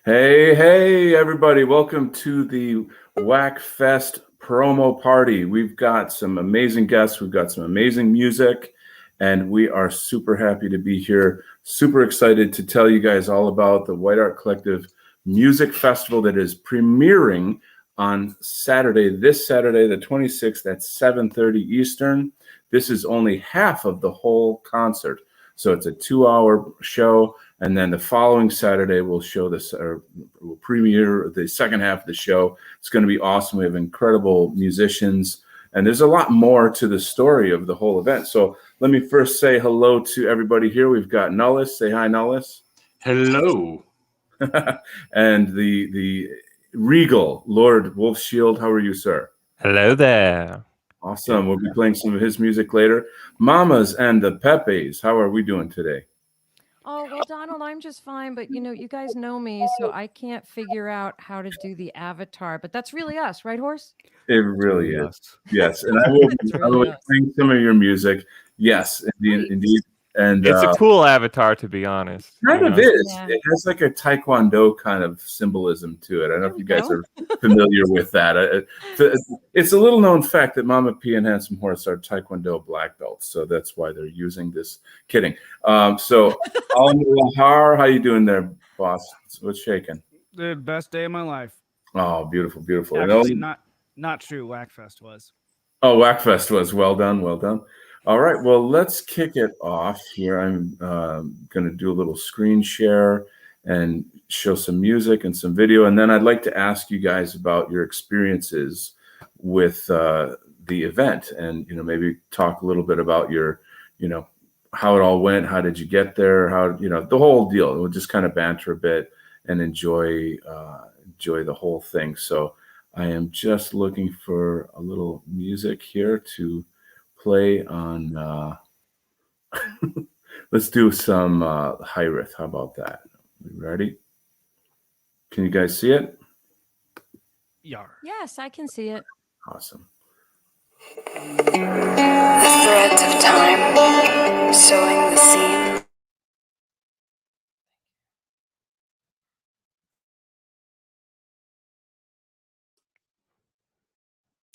Hey, everybody. Welcome to the WAC Fest promo party. We've got some amazing guests. We've got some amazing music, and we are super happy to be here. Super excited to tell you guys all about the White Art Collective Music Festival that is premiering on Saturday, this Saturday, the 26th at 7:30 Eastern. This is only half of the whole concert. So it's a 2-hour show. And then the following Saturday, we'll premiere the second half of the show. It's going to be awesome. We have incredible musicians, and there's a lot more to the story of the whole event. So let me first say hello to everybody here. We've got Nullis. Say hi, Nullis. Hello. And the regal Lord Wolfshield. How are you, sir? Hello there. Awesome. We'll be playing some of his music later. Mamas and the Pepes. How are we doing today? Oh, well, Donald, I'm just fine. But, you guys know me, so I can't figure out how to do the avatar. But that's really us, right, Horse? It really is. Yes. And I will be playing some of your music. Yes, indeed. And it's a cool avatar, to be honest. Kind of is. Yeah. It has like a Taekwondo kind of symbolism to it. I don't know if you guys are familiar with that. It's a little known fact that Mama P and Handsome Horse are Taekwondo black belts, so that's why they're using this. Kidding. So, Al-Lahar, how you doing there, boss? What's shaking? The best day of my life. Oh, beautiful, beautiful. Actually, not true. WAC Fest was. Oh, WAC Fest was. Well done, well done. All right, well, let's kick it off here. I'm going to do a little screen share and show some music and some video. And then I'd like to ask you guys about your experiences with the event and, maybe talk a little bit about your, how it all went. How did you get there? How, the whole deal. We'll just kind of banter a bit and enjoy the whole thing. So I am just looking for a little music here to play on. Let's do some Hyrith. How about that? We ready? Can you guys see it? Yes, I can see it. Awesome. The threads of time, sewing the seam.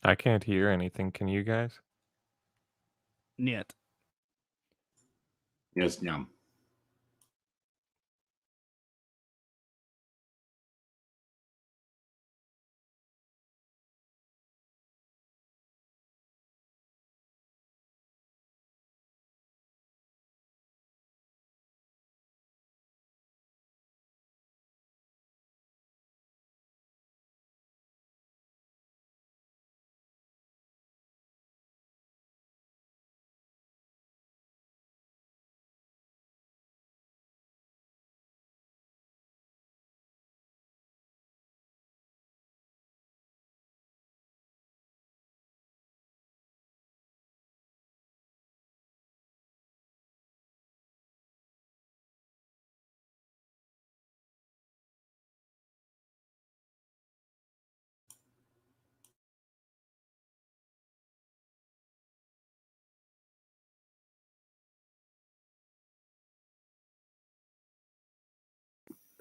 I can't hear anything. Can you guys? Niet. Yes, Nyam.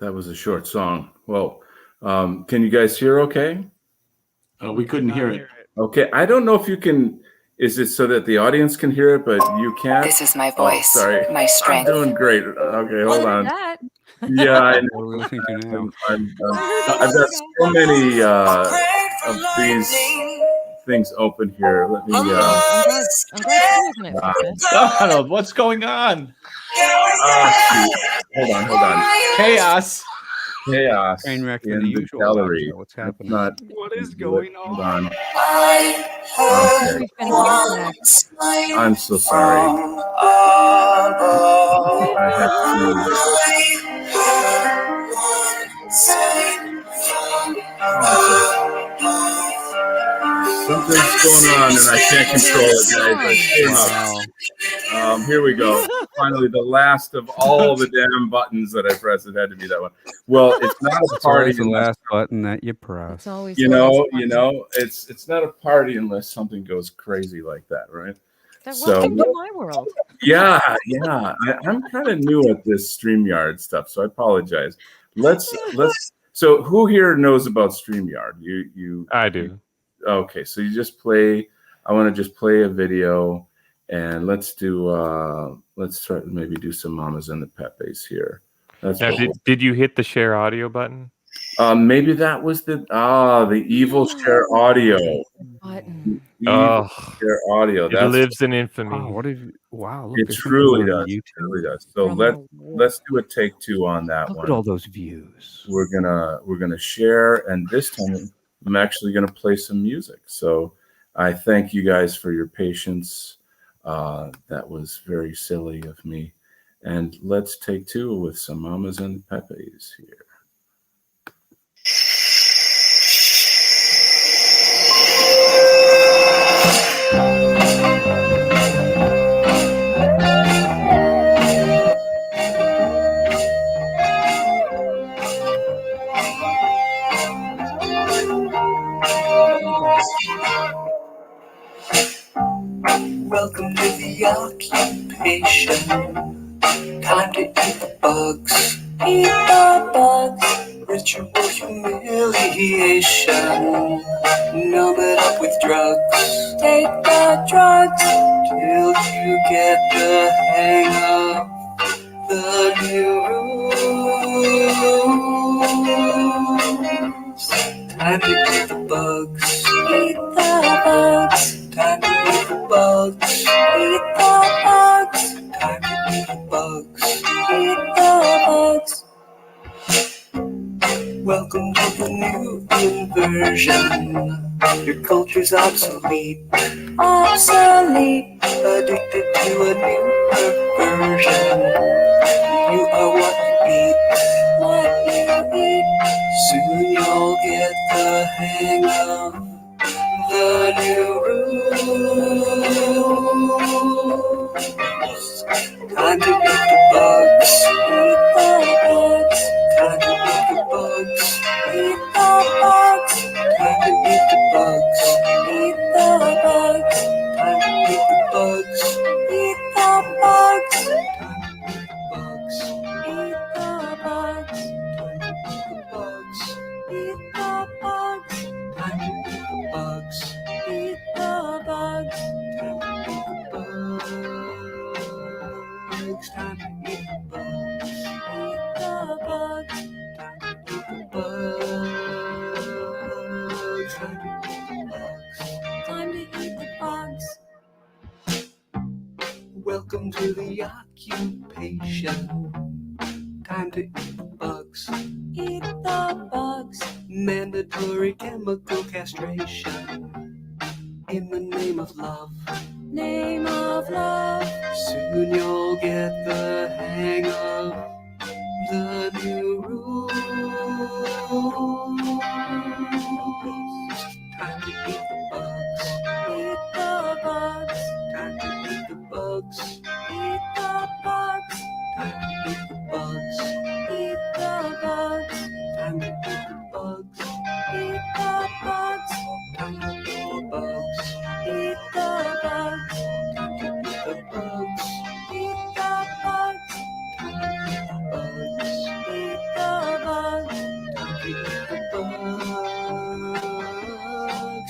That was a short song. Well, can you guys hear okay? We couldn't hear it. Okay, I don't know if you can. Is it so that the audience can hear it, but you can't? This is my voice, sorry. my strength. I'm doing great. Okay, hold on. That. Yeah, I know. What are we listening to now? I've got so many of these things open here. Let me. I'm glad you're using it for this. Donald, what's going on? Hold on. Chaos. Train wreck in the usual gallery. What's happening? What is going on? Hold on. We've been here today. I'm so sorry. I Something's going on and I can't control it, guys. Wow. Here we go. Finally, the last of all the damn buttons that I pressed. It had to be that one. Well, it's not a party. It's the last button that you press. It's always it's not a party unless something goes crazy like that, right? Welcome to my world. Yeah. I'm kind of new at this StreamYard stuff, so I apologize. Let's So who here knows about StreamYard? I do. Okay, so you just play. I want to just play a video, and let's try maybe do some Mamas and the Pepes here. That's Now, did you hit the share audio button? maybe that was the evil share audio. Button. Evil share audio. It lives in infamy. Wow, what have you, wow, look, It there's truly something on does. It YouTube. truly does. So From the let's do a take two on that Look one. at all those views. We're gonna share, and this time I'm actually gonna play some music. So I thank you guys for your patience. That was very silly of me. And let's take two with some Mamas and Pepes here. Welcome to the occupation. Time to eat the bugs. Eat the bugs. Ritual humiliation. Numb it up with drugs. Take the drugs till you get the hang of the new rules. Time to eat the bugs. Eat the bugs. Time to eat the bugs. Eat the bugs. Time to eat the bugs. Eat the bugs. Welcome to the new inversion. Your culture's obsolete. Obsolete. Addicted to a new perversion. You are what you eat. What you eat. Soon you'll get the hang of the new rules. Time to eat the bugs. Eat the bugs. Time to eat the bugs. Eat the bugs. Time to eat the bugs. Eat the bugs. Time to eat the bugs. Eat the bugs. Time to eat the bugs. Eat the bugs. Time to eat the bugs. Eat the bugs. Time to eat the bugs. Eat the bugs. Time to eat the bugs. Time to eat the bugs. Eat the bugs. Time to eat the bugs. Time to eat the bugs. Time to eat the bugs. Welcome to the occupation. Time to eat the bugs. Eat the bugs. Mandatory chemical castration. In the name of love. Name of love. Soon you'll get the hang of the new rules. Time to eat the bugs. Eat the bugs. Time to eat the bugs. Eat the bugs. Time to eat the bugs. Eat the bugs. Time to eat the bugs. Eat the bugs. Time to eat the bugs. Eat the bugs. Time to eat the bugs. Eat the bugs. Time to eat the bugs. Eat the bugs. Time to eat the bugs.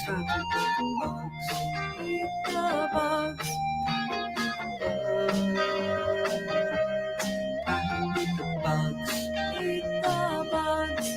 Time to eat the bugs. Eat the bugs. Time to eat the bugs. Eat the bugs.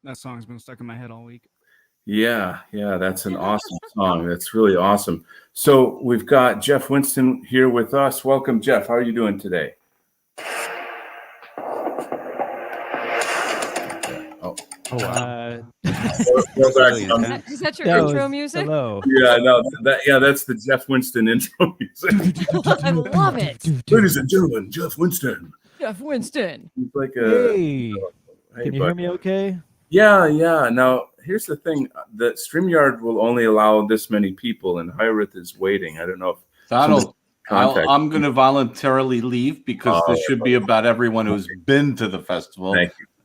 That song's been stuck in my head all week. Yeah, that's an awesome song. That's really awesome. So we've got Jeff Winston here with us. Welcome, Jeff. How are you doing today? Oh, wow. Is that your intro music? Hello. Yeah, no, that's the Jeff Winston intro music. I love it. Ladies and gentlemen, Jeff Winston. Jeff Winston. He's like a. Hey. Can you hear me okay? Yeah. Now, here's the thing. The StreamYard will only allow this many people, and Hireth is waiting. I don't know if Donald, contact. I'm going to voluntarily leave because this should be about everyone who's been to the festival.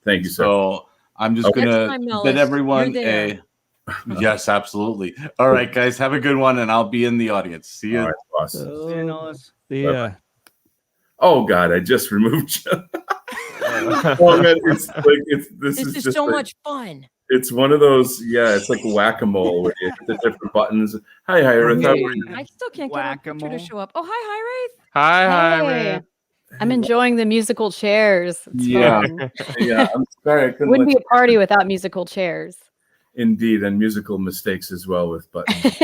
Thank you, sir. So I'm just going to bid everyone a... Yes, absolutely. All right, guys, have a good one, and I'll be in the audience. See you. All right, boss. Yeah. Oh, God, I just removed you. Oh, man, this is just so like, much fun. It's one of those, it's like whack-a-mole where you hit the different buttons. Hi, Hireth. I still can't get our picture to show up. Oh, hi, Hireth. Hi. I'm enjoying the musical chairs. It's fun. Yeah. I'm sorry, I couldn't. Wouldn't be a party without musical chairs. Indeed, and musical mistakes as well with buttons.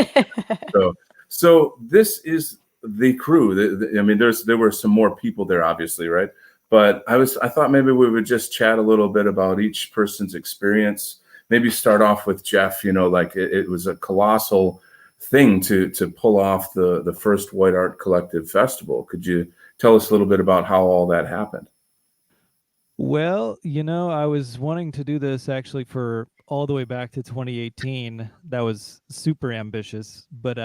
so this is the crew. I mean, there were some more people there, obviously, right? But I thought maybe we would just chat a little bit about each person's experience. Maybe start off with Jeff. Like it was a colossal thing to pull off the first White Art Collective Festival. Could you tell us a little bit about how all that happened? Well, I was wanting to do this actually for all the way back to 2018. That was super ambitious, but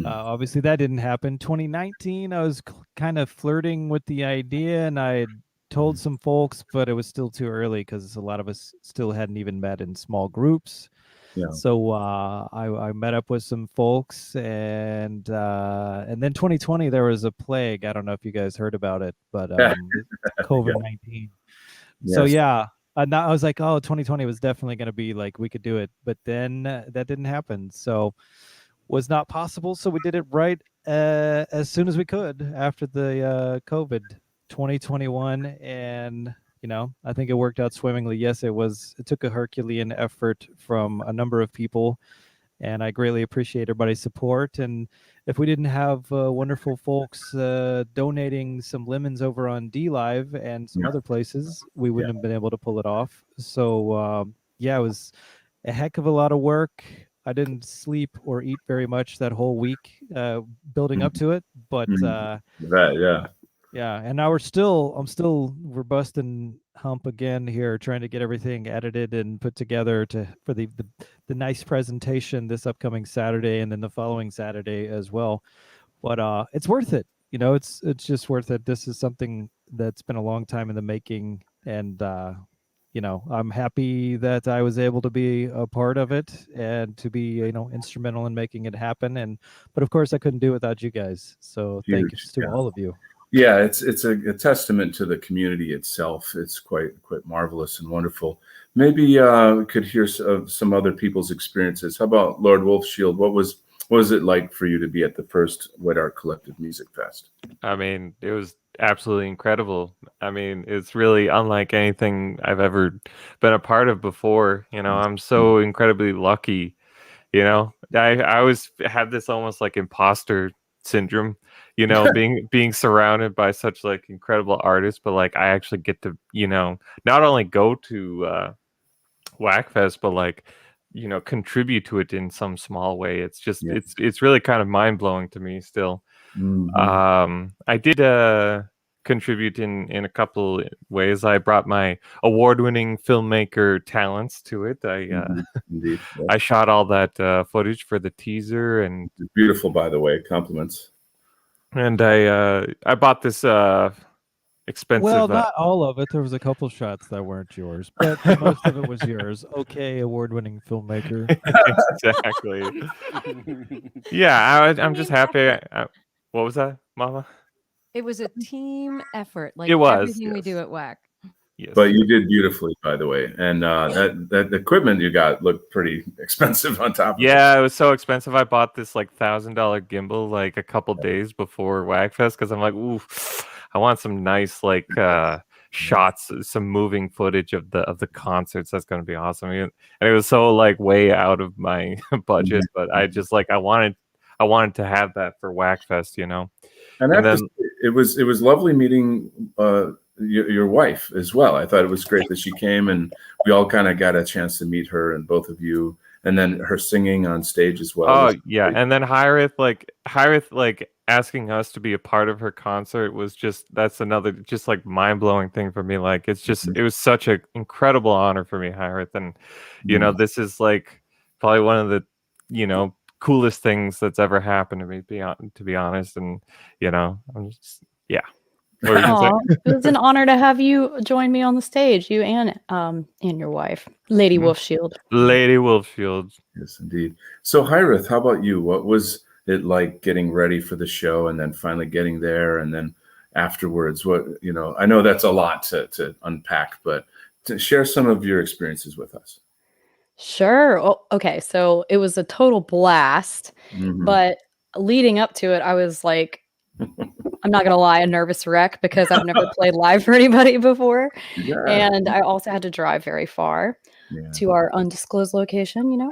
obviously that didn't happen. 2019, I was kind of flirting with the idea, and I had told some folks, but it was still too early because a lot of us still hadn't even met in small groups. Yeah. So I met up with some folks, and then 2020 there was a plague. I don't know if you guys heard about it, but COVID-19. Yes. So yeah, I was like, oh, 2020 was definitely going to be like we could do it, but then that didn't happen. So was not possible. So we did it right as soon as we could after the COVID 2021, and I think it worked out swimmingly. Yes, it took a Herculean effort from a number of people, and I greatly appreciate everybody's support. And if we didn't have wonderful folks donating some lemons over on DLive and some other places, we wouldn't have been able to pull it off. So it was a heck of a lot of work. I didn't sleep or eat very much that whole week building up to it, but yeah, and now we're busting hump again here, trying to get everything edited and put together for the nice presentation this upcoming Saturday and then the following Saturday as well. But it's worth it. It's just worth it. This is something that's been a long time in the making, and I'm happy that I was able to be a part of it and to be instrumental in making it happen. But of course I couldn't do it without you guys. So thank you to all of you. Yeah, it's a testament to the community itself. It's quite marvelous and wonderful. Maybe we could hear some other people's experiences. How about Lord Wolfshield? What was it like for you to be at the first White Art Collective Music Fest? I mean, it was absolutely incredible. I mean, it's really unlike anything I've ever been a part of before. I'm so incredibly lucky. I always had this almost like imposter syndrome, being surrounded by such like incredible artists, but like I actually get to, not only go to WAC Fest, but like, contribute to it in some small way. It's just, it's really kind of mind blowing to me still. Mm-hmm. I did contribute in a couple ways. I brought my award-winning filmmaker talents to it. Indeed. I shot all that footage for the teaser, and it's beautiful, by the way. Compliments. And I bought this expensive. Well, not all of it. There was a couple shots that weren't yours, but most of it was yours. Okay, award-winning filmmaker. Exactly. Yeah, I'm just happy. What was that, Mama? It was a team effort, like it was, everything we do at WAC. Yes. But you did beautifully, by the way. And that equipment you got looked pretty expensive on top of it. Yeah, it was so expensive. I bought this like $1,000 gimbal like a couple days before WAC Fest because I'm like, ooh, I want some nice like shots, some moving footage of the concerts. That's going to be awesome. And it was so like way out of my budget, but I just like I wanted to have that for WAC Fest, you know. And then it was lovely meeting your wife as well. I thought it was great that she came, and we all kind of got a chance to meet her, and both of you, and then her singing on stage as well. Oh yeah, and then Hireth asking us to be a part of her concert was that's another just like mind-blowing thing for me. Like it's just it was such an incredible honor for me, Hireth, and you know, this is like probably one of the, you know, coolest things that's ever happened to me, to be honest. And you know, I'm just it was an honor to have you join me on the stage, you and your wife, Lady Wolfshield. Lady Wolfshield. Yes, indeed. So Hireth, how about you? What was it like getting ready for the show and then finally getting there, and then afterwards? What, you know, I know that's a lot to unpack, but to share some of your experiences with us. Sure. Oh, okay. So it was a total blast, but leading up to it, I was like, I'm not gonna lie, a nervous wreck because I've never played live for anybody before, and I also had to drive very far to our undisclosed location, you know,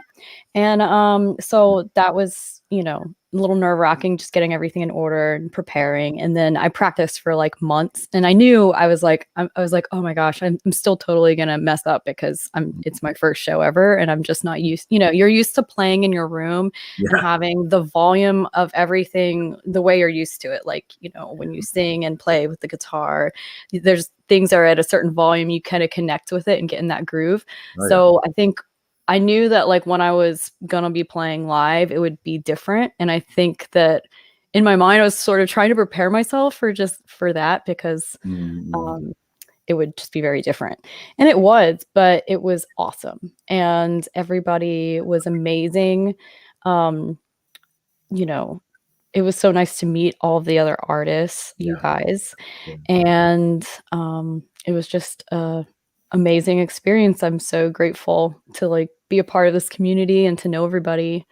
and so that was, you know, a little nerve-wracking, just getting everything in order and preparing. And then I practiced for like months, and I knew I was like, oh my gosh, I'm still totally gonna mess up because it's my first show ever, and I'm just not used. You know, you're used to playing in your room and having the volume of everything the way you're used to it. Like, you know, when you sing and play with the guitar, there's things are at a certain volume, you kind of connect with it and get in that groove. So I think I knew that like when I was gonna be playing live, it would be different. And I think that in my mind, I was sort of trying to prepare myself for that because it would just be very different. And it was, but it was awesome. And everybody was amazing. You know, it was so nice to meet all of the other artists, you guys. And it was just amazing experience. I'm so grateful to like be a part of this community and to know everybody.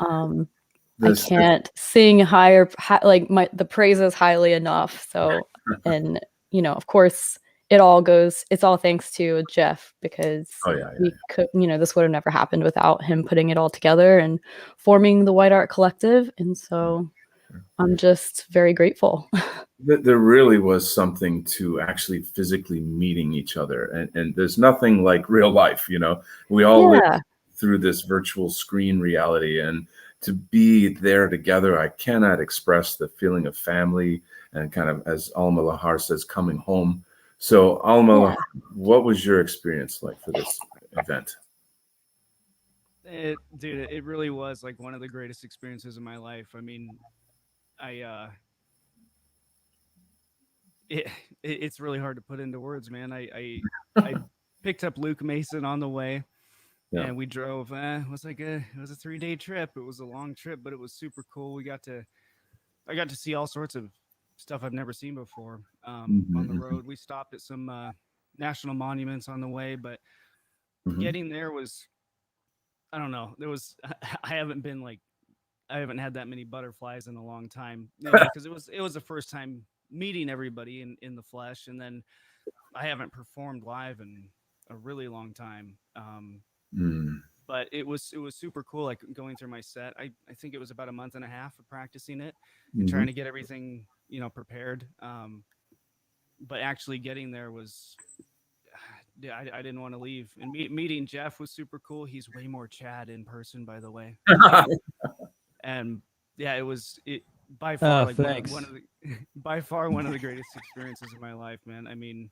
I can't sing the praises highly enough. So, and you know, of course, it's all thanks to Jeff, because we could, you know, this would have never happened without him putting it all together and forming the White Art Collective. And so I'm just very grateful. There really was something to actually physically meeting each other, and there's nothing like real life, you know. We all live through this virtual screen reality, and to be there together, I cannot express the feeling of family and kind of, as Alma Lahar says, coming home. So Alma, what was your experience like for this event? It really was like one of the greatest experiences of my life. I mean, it's really hard to put into words, man. I picked up Luke Mason on the way, and we drove. It was a 3-day trip. It was a long trip, but it was super cool. I got to see all sorts of stuff I've never seen before on the road. We stopped at some national monuments on the way, but getting there was, I don't know. I haven't had that many butterflies in a long time, you know, because it was the first time meeting everybody in the flesh, and then I haven't performed live in a really long time. But it was super cool. Like going through my set, I think it was about a month and a half of practicing it and trying to get everything, you know, prepared. But actually getting there was, I didn't want to leave. And meeting Jeff was super cool. He's way more Chad in person, by the way. And yeah, it by far by far one of the greatest experiences of my life, man. I mean,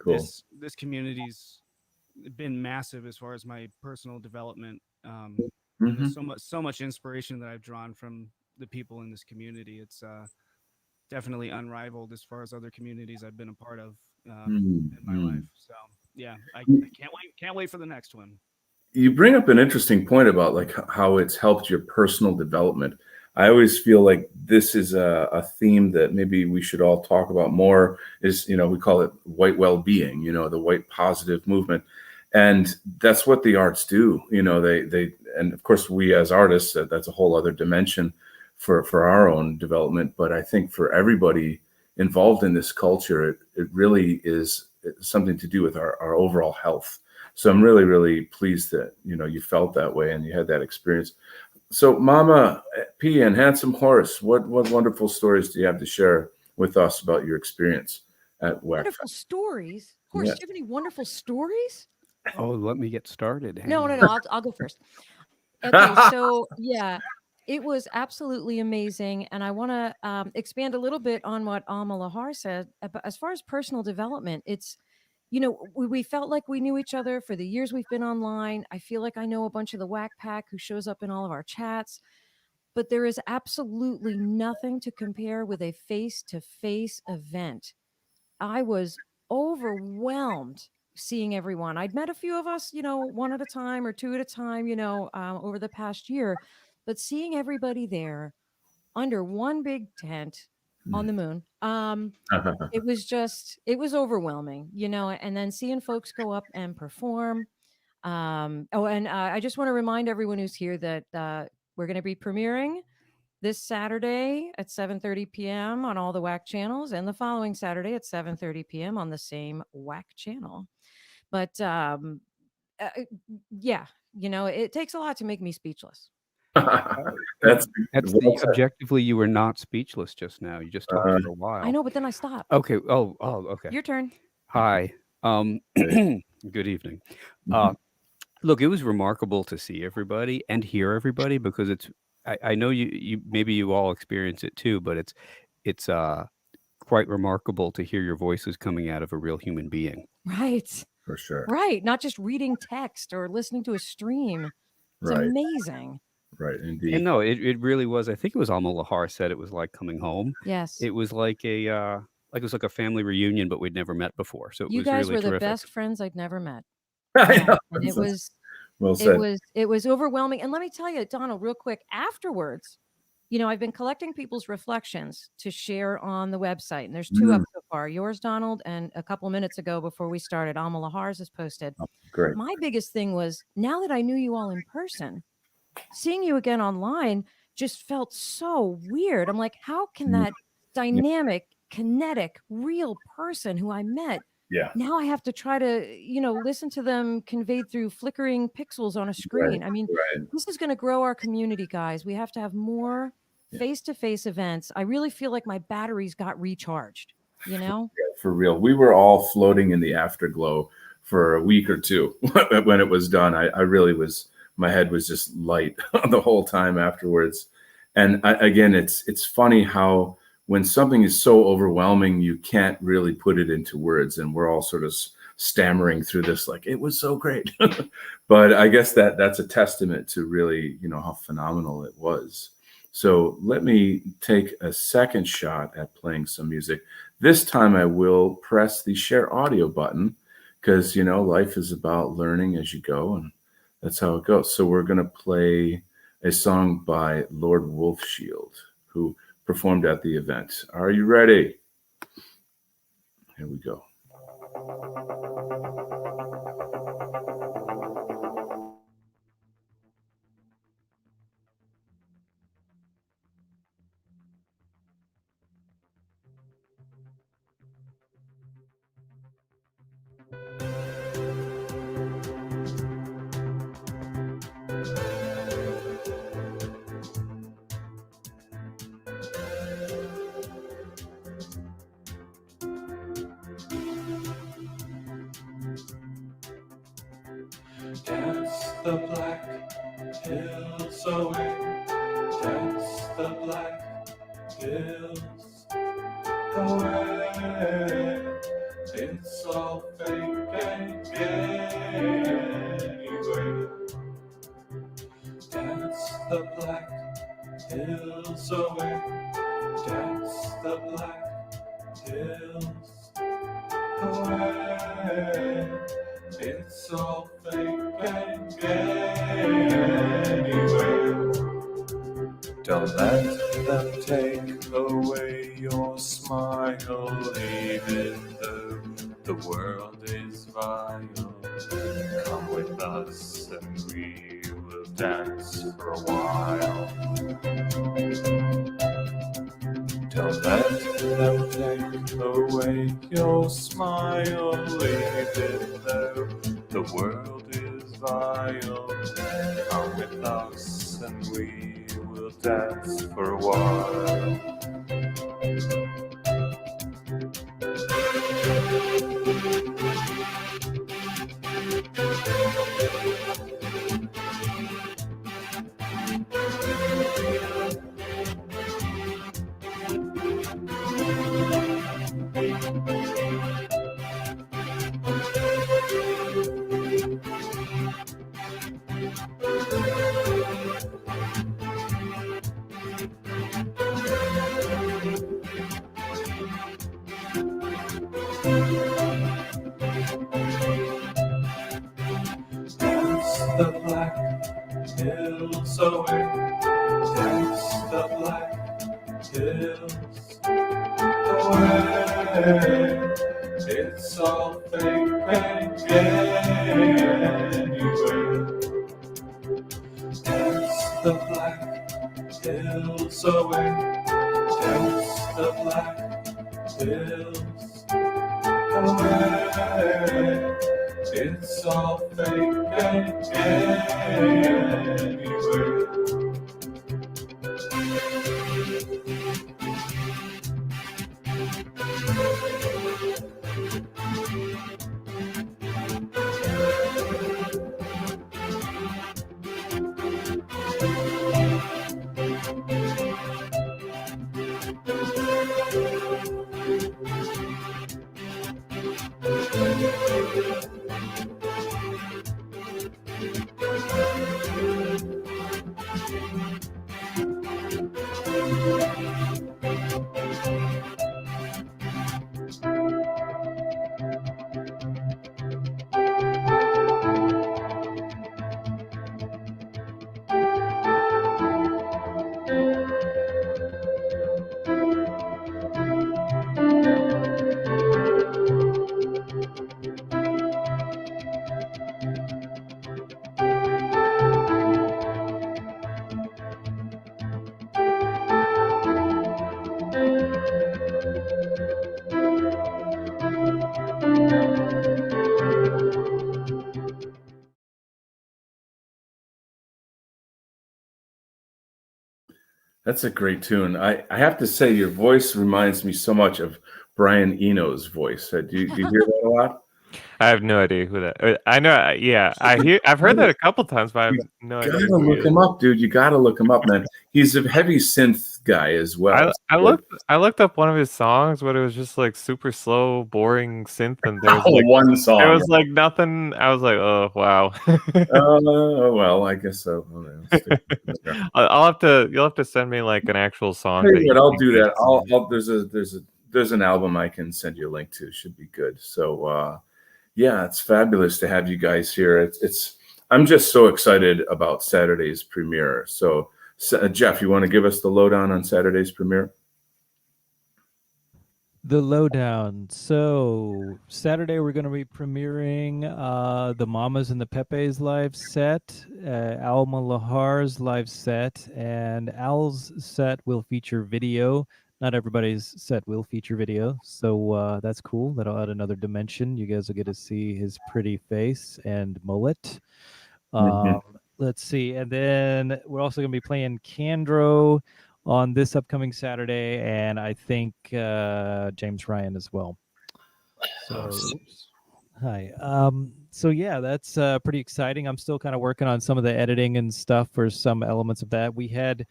this community's been massive as far as my personal development. There's so much inspiration that I've drawn from the people in this community. It's definitely unrivaled as far as other communities I've been a part of in my life. So yeah, I can't wait for the next one. You bring up an interesting point about like how it's helped your personal development. I always feel like this is a theme that maybe we should all talk about more. Is, you know, we call it white well-being, you know, the white positive movement. And that's what the arts do. You know, they and of course we as artists, that's a whole other dimension for our own development. But I think for everybody involved in this culture, it really is something to do with our overall health. So I'm really, really pleased that, you felt that way and you had that experience. So Mama P and Handsome Horse, what wonderful stories do you have to share with us about your experience at WAC? Wonderful stories? Horse, do you have any wonderful stories? Oh, let me get started. No, I'll go first. Okay, so yeah, it was absolutely amazing. And I want to expand a little bit on what Alma Lahar said. As far as personal development, it's, we felt like we knew each other for the years we've been online. I feel like I know a bunch of the WAC Pack who shows up in all of our chats, but there is absolutely nothing to compare with a face-to-face event. I was overwhelmed seeing everyone. I'd met a few of us, one at a time or two at a time, over the past year, but seeing everybody there under one big tent on the moon, it was overwhelming, and then seeing folks go up and perform. I just want to remind everyone who's here that we're going to be premiering this Saturday at 7:30 p.m. on all the WAC channels, and the following Saturday at 7:30 p.m. on the same WAC channel. But yeah, it takes a lot to make me speechless. That's objectively, you were not speechless just now. You just talked for a while. I know, but then I stopped. Okay. Oh, okay. Your turn. Hi. Good evening. Look, it was remarkable to see everybody and hear everybody, because I know you maybe you all experience it too, but it's quite remarkable to hear your voices coming out of a real human being. Right. For sure. Right. Not just reading text or listening to a stream. It's amazing. Right, indeed. And no, it really was. I think it was Alma Lahar said it was like coming home. Yes. It was like it was like a family reunion, but we'd never met before. So you guys really were terrific. the best friends I'd never met. Yeah, and it was well said. It was overwhelming. And let me tell you, Donald, real quick, afterwards, I've been collecting people's reflections to share on the website, and there's 2 up so far. Yours, Donald, and a couple minutes ago before we started, Alma Lahar's is posted. Oh, great. My biggest thing was, now that I knew you all in person, seeing you again online just felt so weird. I'm like, how can that dynamic, kinetic, real person who I met, now I have to try to, listen to them conveyed through flickering pixels on a screen. Right, I mean, this is going to grow our community, guys. We have to have more face-to-face events. I really feel like my batteries got recharged, For real. We were all floating in the afterglow for a week or two when it was done. I really was, my head was just light the whole time afterwards. And again, it's funny how when something is so overwhelming, you can't really put it into words. And we're all sort of stammering through this, like, it was so great. But I guess that's a testament to really, how phenomenal it was. So let me take a second shot at playing some music. This time I will press the share audio button because, life is about learning as you go, and that's how it goes. So we're going to play a song by Lord Wolfshield, who performed at the event. Are you ready? Here we go. Dance the black hills away, dance the black hills away. It's all fake and gay anyway. Dance the black hills away, dance the black hills away. It's all fake and gay anyway. Don't let them take away your smile, even though the world is vile. Come with us and we will dance for a while. Don't let them take away your smile. Leave it there. The world is vile. Come with us and we will dance for a while. Dance the black hills away. Dance the black hills away. It's all fake and gay anyway. Dance the black hills away. Dance the black hills away. It's all fake and gay anyway. That's a great tune. I have to say, your voice reminds me so much of Brian Eno's voice. Do you hear that a lot? I have no idea who that. I know. Yeah, I've heard that a couple times, but I have no idea. You gotta look him up, dude. You gotta look him up, man. He's a heavy synth guy as well. I looked up one of his songs, but it was just like super slow, boring synth, and there was like one song. It was like nothing. I was like, oh wow. Well, I guess so. I'll have to. You'll have to send me like an actual song. I'll do that. There's an album I can send you a link to. Should be good. So yeah, it's fabulous to have you guys here. I'm just so excited about Saturday's premiere. So Jeff, you want to give us the lowdown on Saturday's premiere? The lowdown. So Saturday we're going to be premiering the Mamas and the Pepes live set, Alma Lahar's live set, and Al's set will feature video. Not everybody's set will feature video, so that's cool. That'll add another dimension. You guys will get to see his pretty face and mullet. Let's see, and then we're also going to be playing Candro on this upcoming Saturday, and I think James Ryan as well. So, hi. So yeah, that's pretty exciting. I'm still kind of working on some of the editing and stuff for some elements of that. We had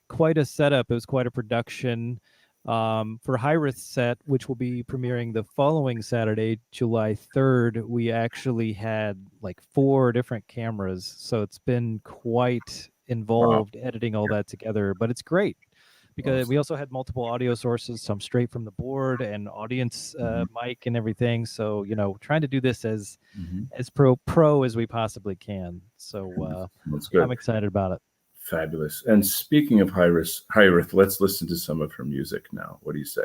quite a setup. It was quite a production for Hyrith's set, which will be premiering the following Saturday, July 3rd. We actually had like 4 different cameras, so it's been quite involved editing all that together, but it's great because we also had multiple audio sources, some straight from the board and audience mic and everything. So, you know, trying to do this as pro as we possibly can. So that's good. I'm excited about it. Fabulous. And speaking of Hyrith, let's listen to some of her music now. What do you say?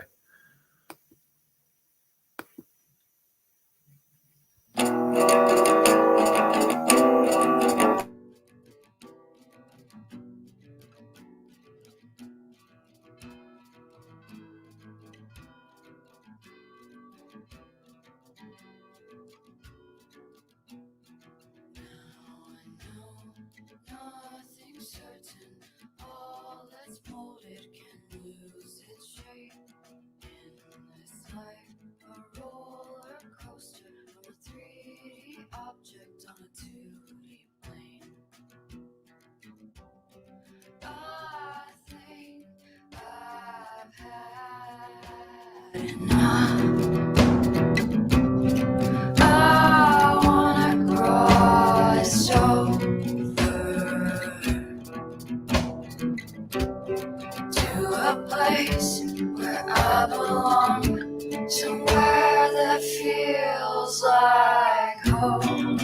I wanna cross over to a place where I belong, somewhere that feels like home.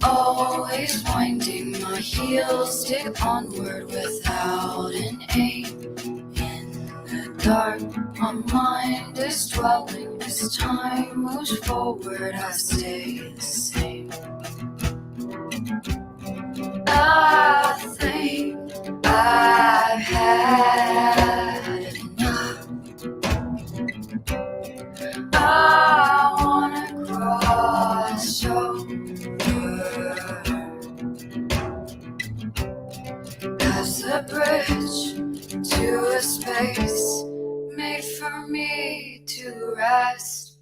Always winding, my heels stick onward without an aim. In the dark, my mind is dwelling. As time moves forward, I stay the same. I think I've had enough. I wanna cross over past the bridge to a space made for me to rest.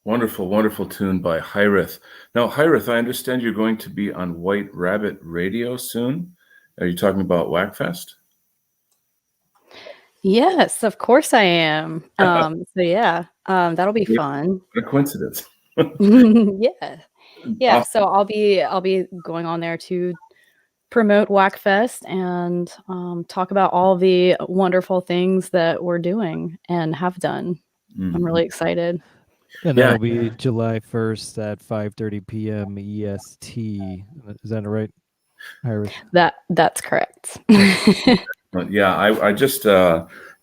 Wonderful, wonderful tune by Hyrith. Now, Hyrith, I understand you're going to be on White Rabbit Radio soon. Are you talking about WAC Fest? Yes, of course I am. So yeah, that'll be fun. What a coincidence. Yeah. So I'll be going on there to promote WAC Fest and talk about all the wonderful things that we're doing and have done. I'm really excited. And that'll be July 1st at 5:30 p.m. EST. Is that right, Iris? That's correct. Yeah, I just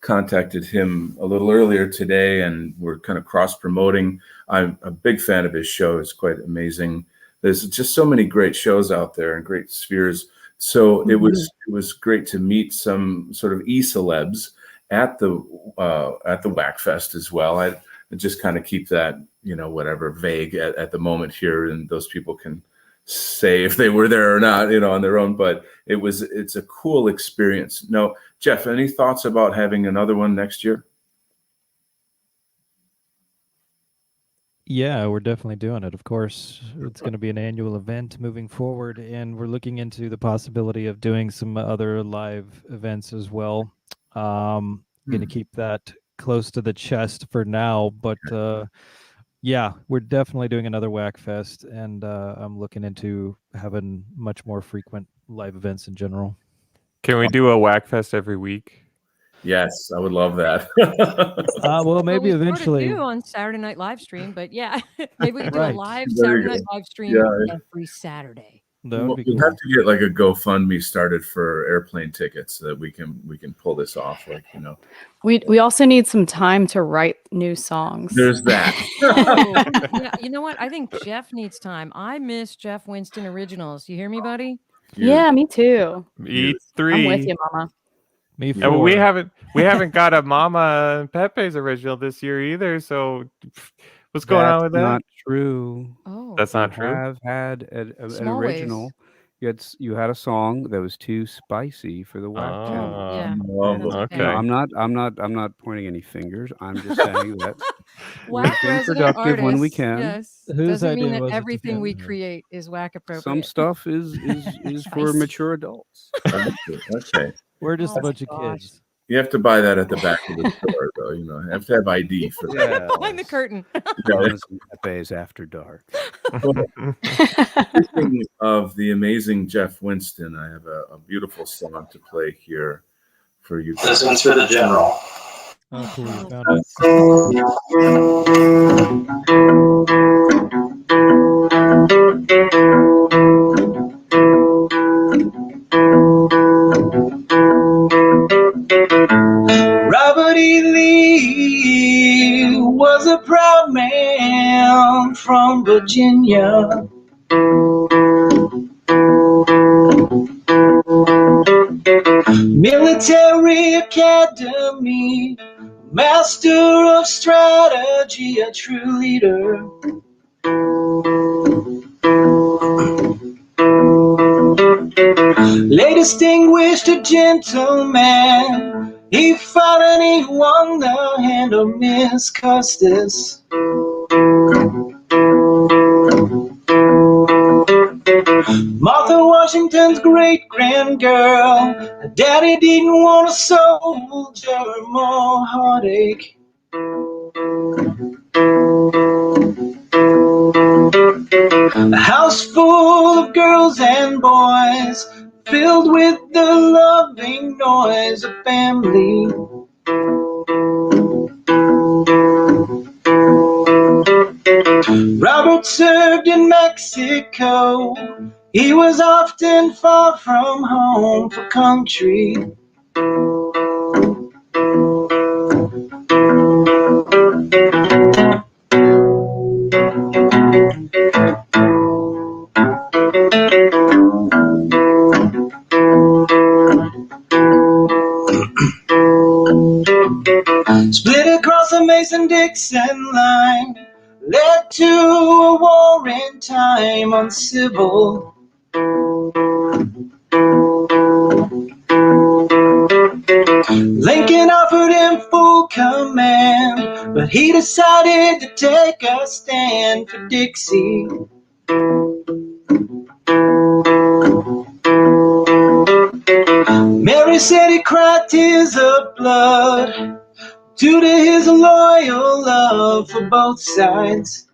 contacted him a little earlier today, and we're kind of cross-promoting. I'm a big fan of his show. It's quite amazing. There's just so many great shows out there and great spheres. So it was great to meet some sort of e-celebs at the WAC Fest as well. I just kind of keep that, whatever, vague at the moment here, and those people can say if they were there or not, on their own. But it's a cool experience. Now, Jeff, any thoughts about having another one next year? Yeah, we're definitely doing it. Of course, it's going to be an annual event moving forward, and we're looking into the possibility of doing some other live events as well. Going to keep that close to the chest for now, but yeah, we're definitely doing another WAC Fest, and I'm looking into having much more frequent live events in general. Can we do a WAC Fest every week? Yes, I would love that. Well, maybe eventually. We do on Saturday Night Live Stream, but yeah, maybe we can do a live Very Saturday good. Night Live Stream every Saturday. That would be We'll cool. have to get like a GoFundMe started for airplane tickets so that we can pull this off. We also need some time to write new songs. There's that. Yeah, you know what? I think Jeff needs time. I miss Jeff Winston originals. You hear me, buddy? Yeah, me too. E3. I'm with you, Mama. Me Yeah, well, we haven't got a Mama and Pepe's original this year either. So what's going on with that? Not true. Oh, that's not true. Have had an original. You had a song that was too spicy for the WAC channel. Yeah. Okay. I'm not pointing any fingers. I'm just saying that WAC being resident productive artists, when we can. yes. Whose Doesn't mean idea that was it to everything get we her? create is WAC appropriate. Some stuff is for Spicy. mature adults. Okay. We're just Oh a bunch of my gosh. kids. You have to buy that at the back of the store, though. You know, you have to have ID for that. Behind the curtain. Mamas and Pepe's After Dark. Speaking of the amazing Jeff Winston, I have a beautiful song to play here for you. This one's for the general. Oh, cool. You found Robert E. Lee was a proud man from Virginia. Military Academy, master of strategy, a true leader. Late distinguished a gentleman, he fought and he won the hand of Miss Custis. Martha Washington's great-grand girl, her daddy didn't want a soldier, more heartache. A house full of girls and boys, filled with the loving noise of family. Robert served in Mexico. He was often far from home for country. Split across the Mason-Dixon line, led to a war in time, uncivil. Lincoln offered him full command, but he decided to take a stand for Dixie. Mary said he cried tears of blood due to his loyal love for both sides.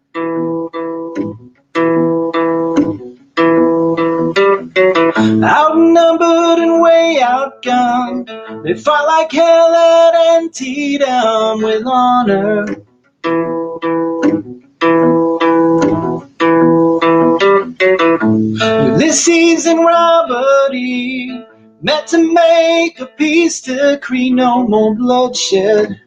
Outnumbered and way outgunned, they fought like hell at Antietam with honor. Ulysses and Robert E. met to make a peace decree, no more bloodshed.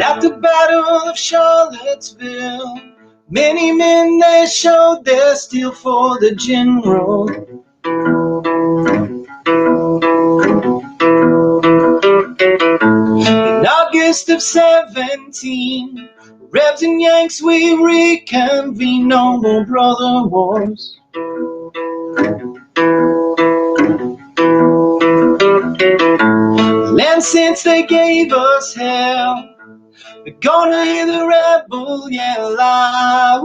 At the Battle of Charlottesville, many men they showed their steel for the general. In August of 17, Rebs and Yanks we reconvene, no more brother wars. And since they gave us hell, we're gonna hear the rebel yell out.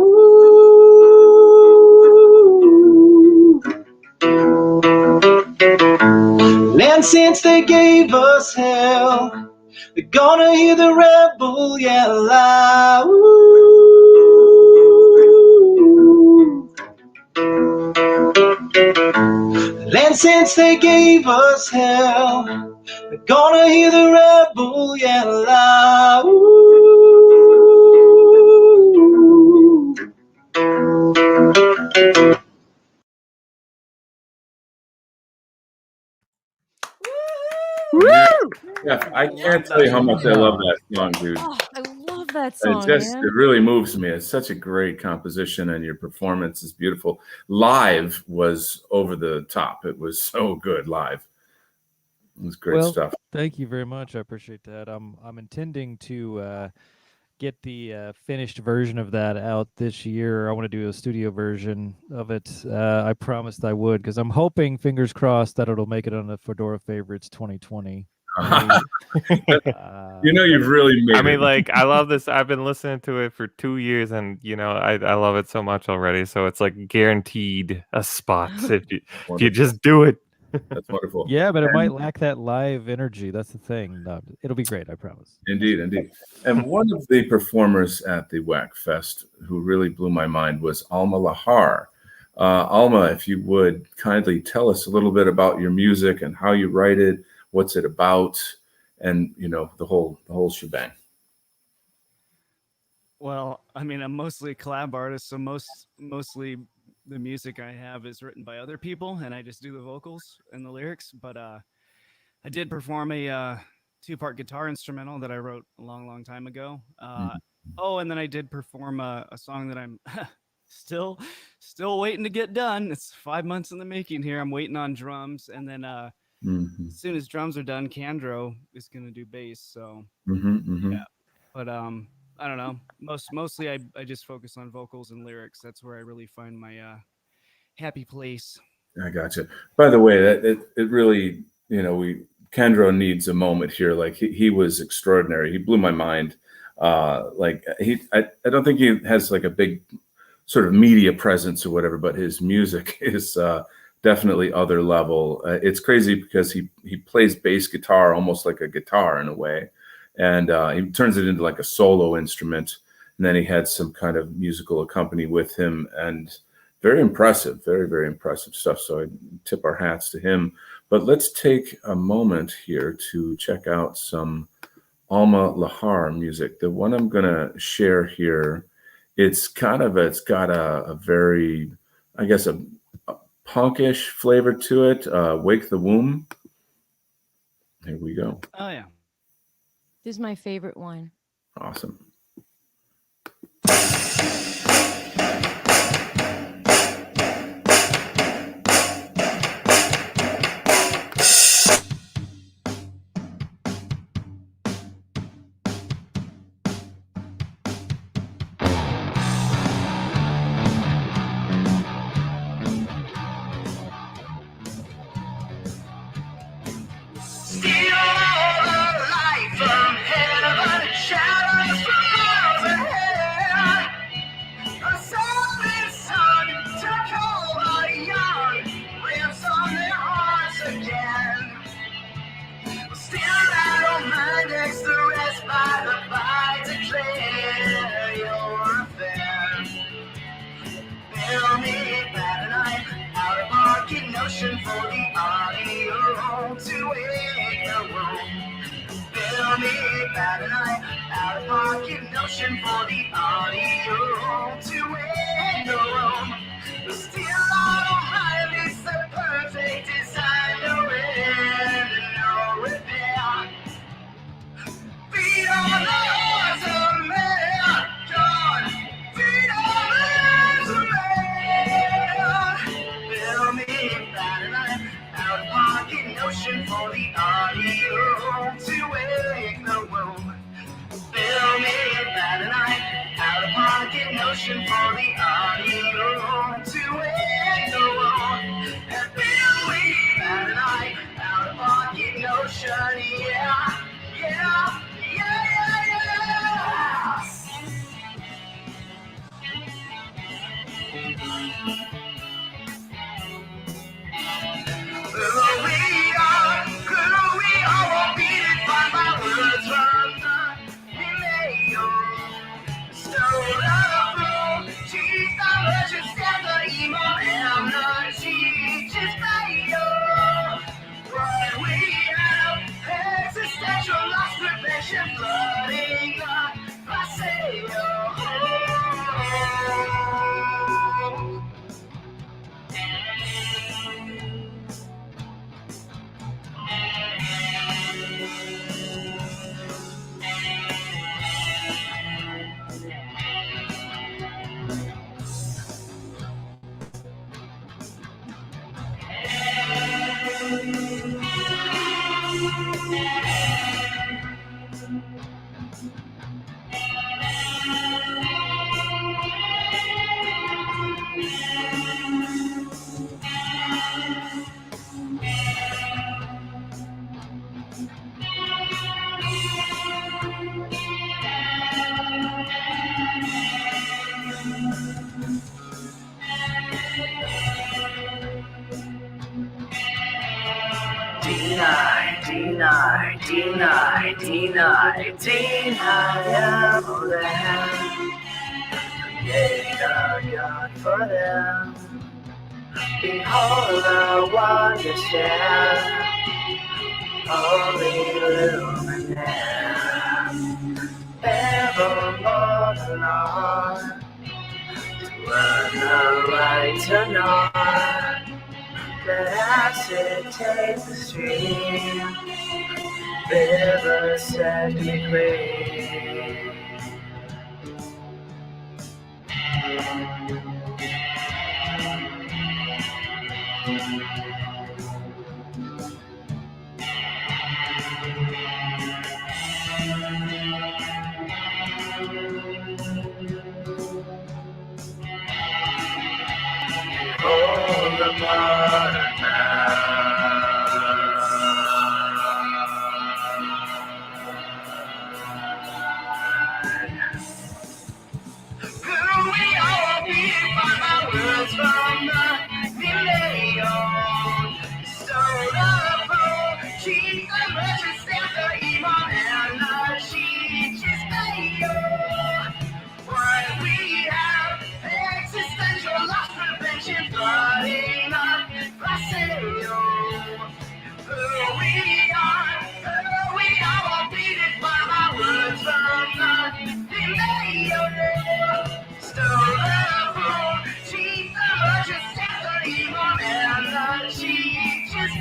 And since they gave us hell, we're gonna hear the rebel yell out. And since they gave us hell, we're gonna hear the rebel yell out. Yeah, I can't tell you how much I love that song, dude. Oh, I love that song, man. It really moves me. It's such a great composition, and your performance is beautiful. Live was over the top. It was so good live. It was great stuff. Thank you very much. I appreciate that. I'm intending to get the finished version of that out this year. I want to do a studio version of it. I promised I would, because I'm hoping, fingers crossed, that it'll make it on the Fedora Favorites 2020. You've really made I mean, like, I love this. I've been listening to it for 2 years, and I love it so much already. So it's like guaranteed a spot if you just do it. That's wonderful. Yeah, but it might lack that live energy. That's the thing. No, it'll be great, I promise. Indeed. And one of the performers at the WAC Fest who really blew my mind was Alma Lahar. Alma, if you would kindly tell us a little bit about your music and how you write it, what's it about, and the whole shebang. Well, I mean, I'm mostly a collab artist, so mostly the music I have is written by other people, and I just do the vocals and the lyrics. But I did perform a 2-part guitar instrumental that I wrote a long time ago. Oh, and then I did perform a song that I'm still waiting to get done. It's 5 months in the making here. I'm waiting on drums, and then as soon as drums are done, Candro is gonna do bass. So yeah, but I don't know. Mostly I just focus on vocals and lyrics. That's where I really find my happy place. I gotcha. By the way, it really, Kendra needs a moment here. Like he was extraordinary. He blew my mind. I don't think he has like a big sort of media presence or whatever, but his music is definitely other level. It's crazy because he plays bass guitar almost like a guitar in a way. And he turns it into like a solo instrument. And then he had some kind of musical accompaniment with him, and very impressive, very, very impressive stuff. So I tip our hats to him. But let's take a moment here to check out some Alma Lahar music. The one I'm going to share here, it's got a very, I guess, a punkish flavor to it. Wake the Womb. Here we go. Oh, yeah. This is my favorite one. Awesome. deny, deny, deny, deny of them. Create a God for them. Behold the wonder share, holy illuminate, evermore the Lord, to earn the right to know. Let acid take the stream, river set me free. Oh, the modern who we all be by my words from the millennium. So the keep the merchant stand the evil energy just why we have existential loss prevention flooding up who we are all beaten by my words from the delay. Stone level, cheat the merchant stand the evil energy just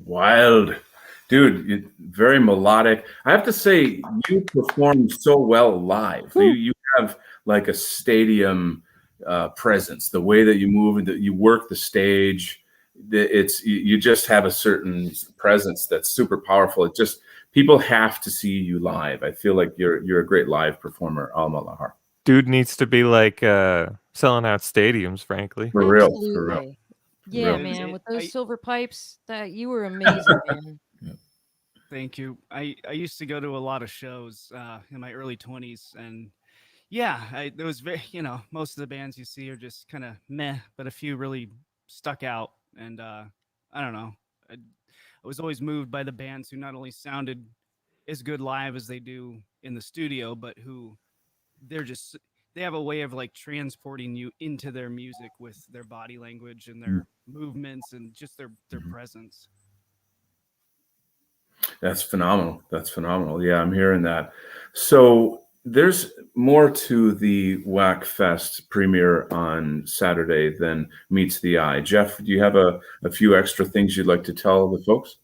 Wild. Dude, very melodic. I have to say, you perform so well live. You have like a stadium presence. The way that you move and that you work the stage, you just have a certain presence that's super powerful. It just, people have to see you live. I feel like you're a great live performer, Alma Lahar. Dude needs to be like selling out stadiums, frankly. For real. Yeah, man, with those silver pipes, that you were amazing, man. Thank you. I used to go to a lot of shows in my early 20s, and yeah, there was very, most of the bands you see are just kind of meh, but a few really stuck out. And I don't know, I was always moved by the bands who not only sounded as good live as they do in the studio, but who they have a way of like transporting you into their music with their body language and their movements and just their presence. That's phenomenal. Yeah, I'm hearing that. So there's more to the WAC Fest premiere on Saturday than meets the eye. Jeff, do you have a few extra things you'd like to tell the folks?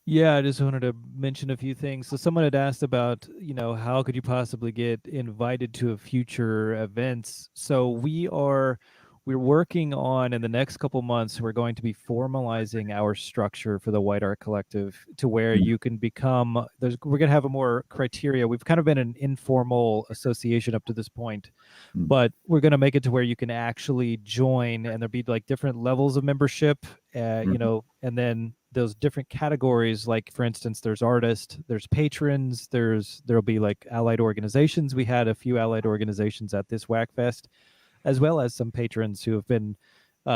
Yeah, I just wanted to mention a few things. So someone had asked about, how could you possibly get invited to future events? So we're working on, in the next couple months, we're going to be formalizing our structure for the White Art Collective to where you can become, we're going to have a more criteria. We've kind of been an informal association up to this point, but we're going to make it to where you can actually join, and there'll be like different levels of membership, and then those different categories, like for instance, there's artists, there's patrons, there'll be like allied organizations. We had a few allied organizations at this WAC Fest, as well as some patrons who have been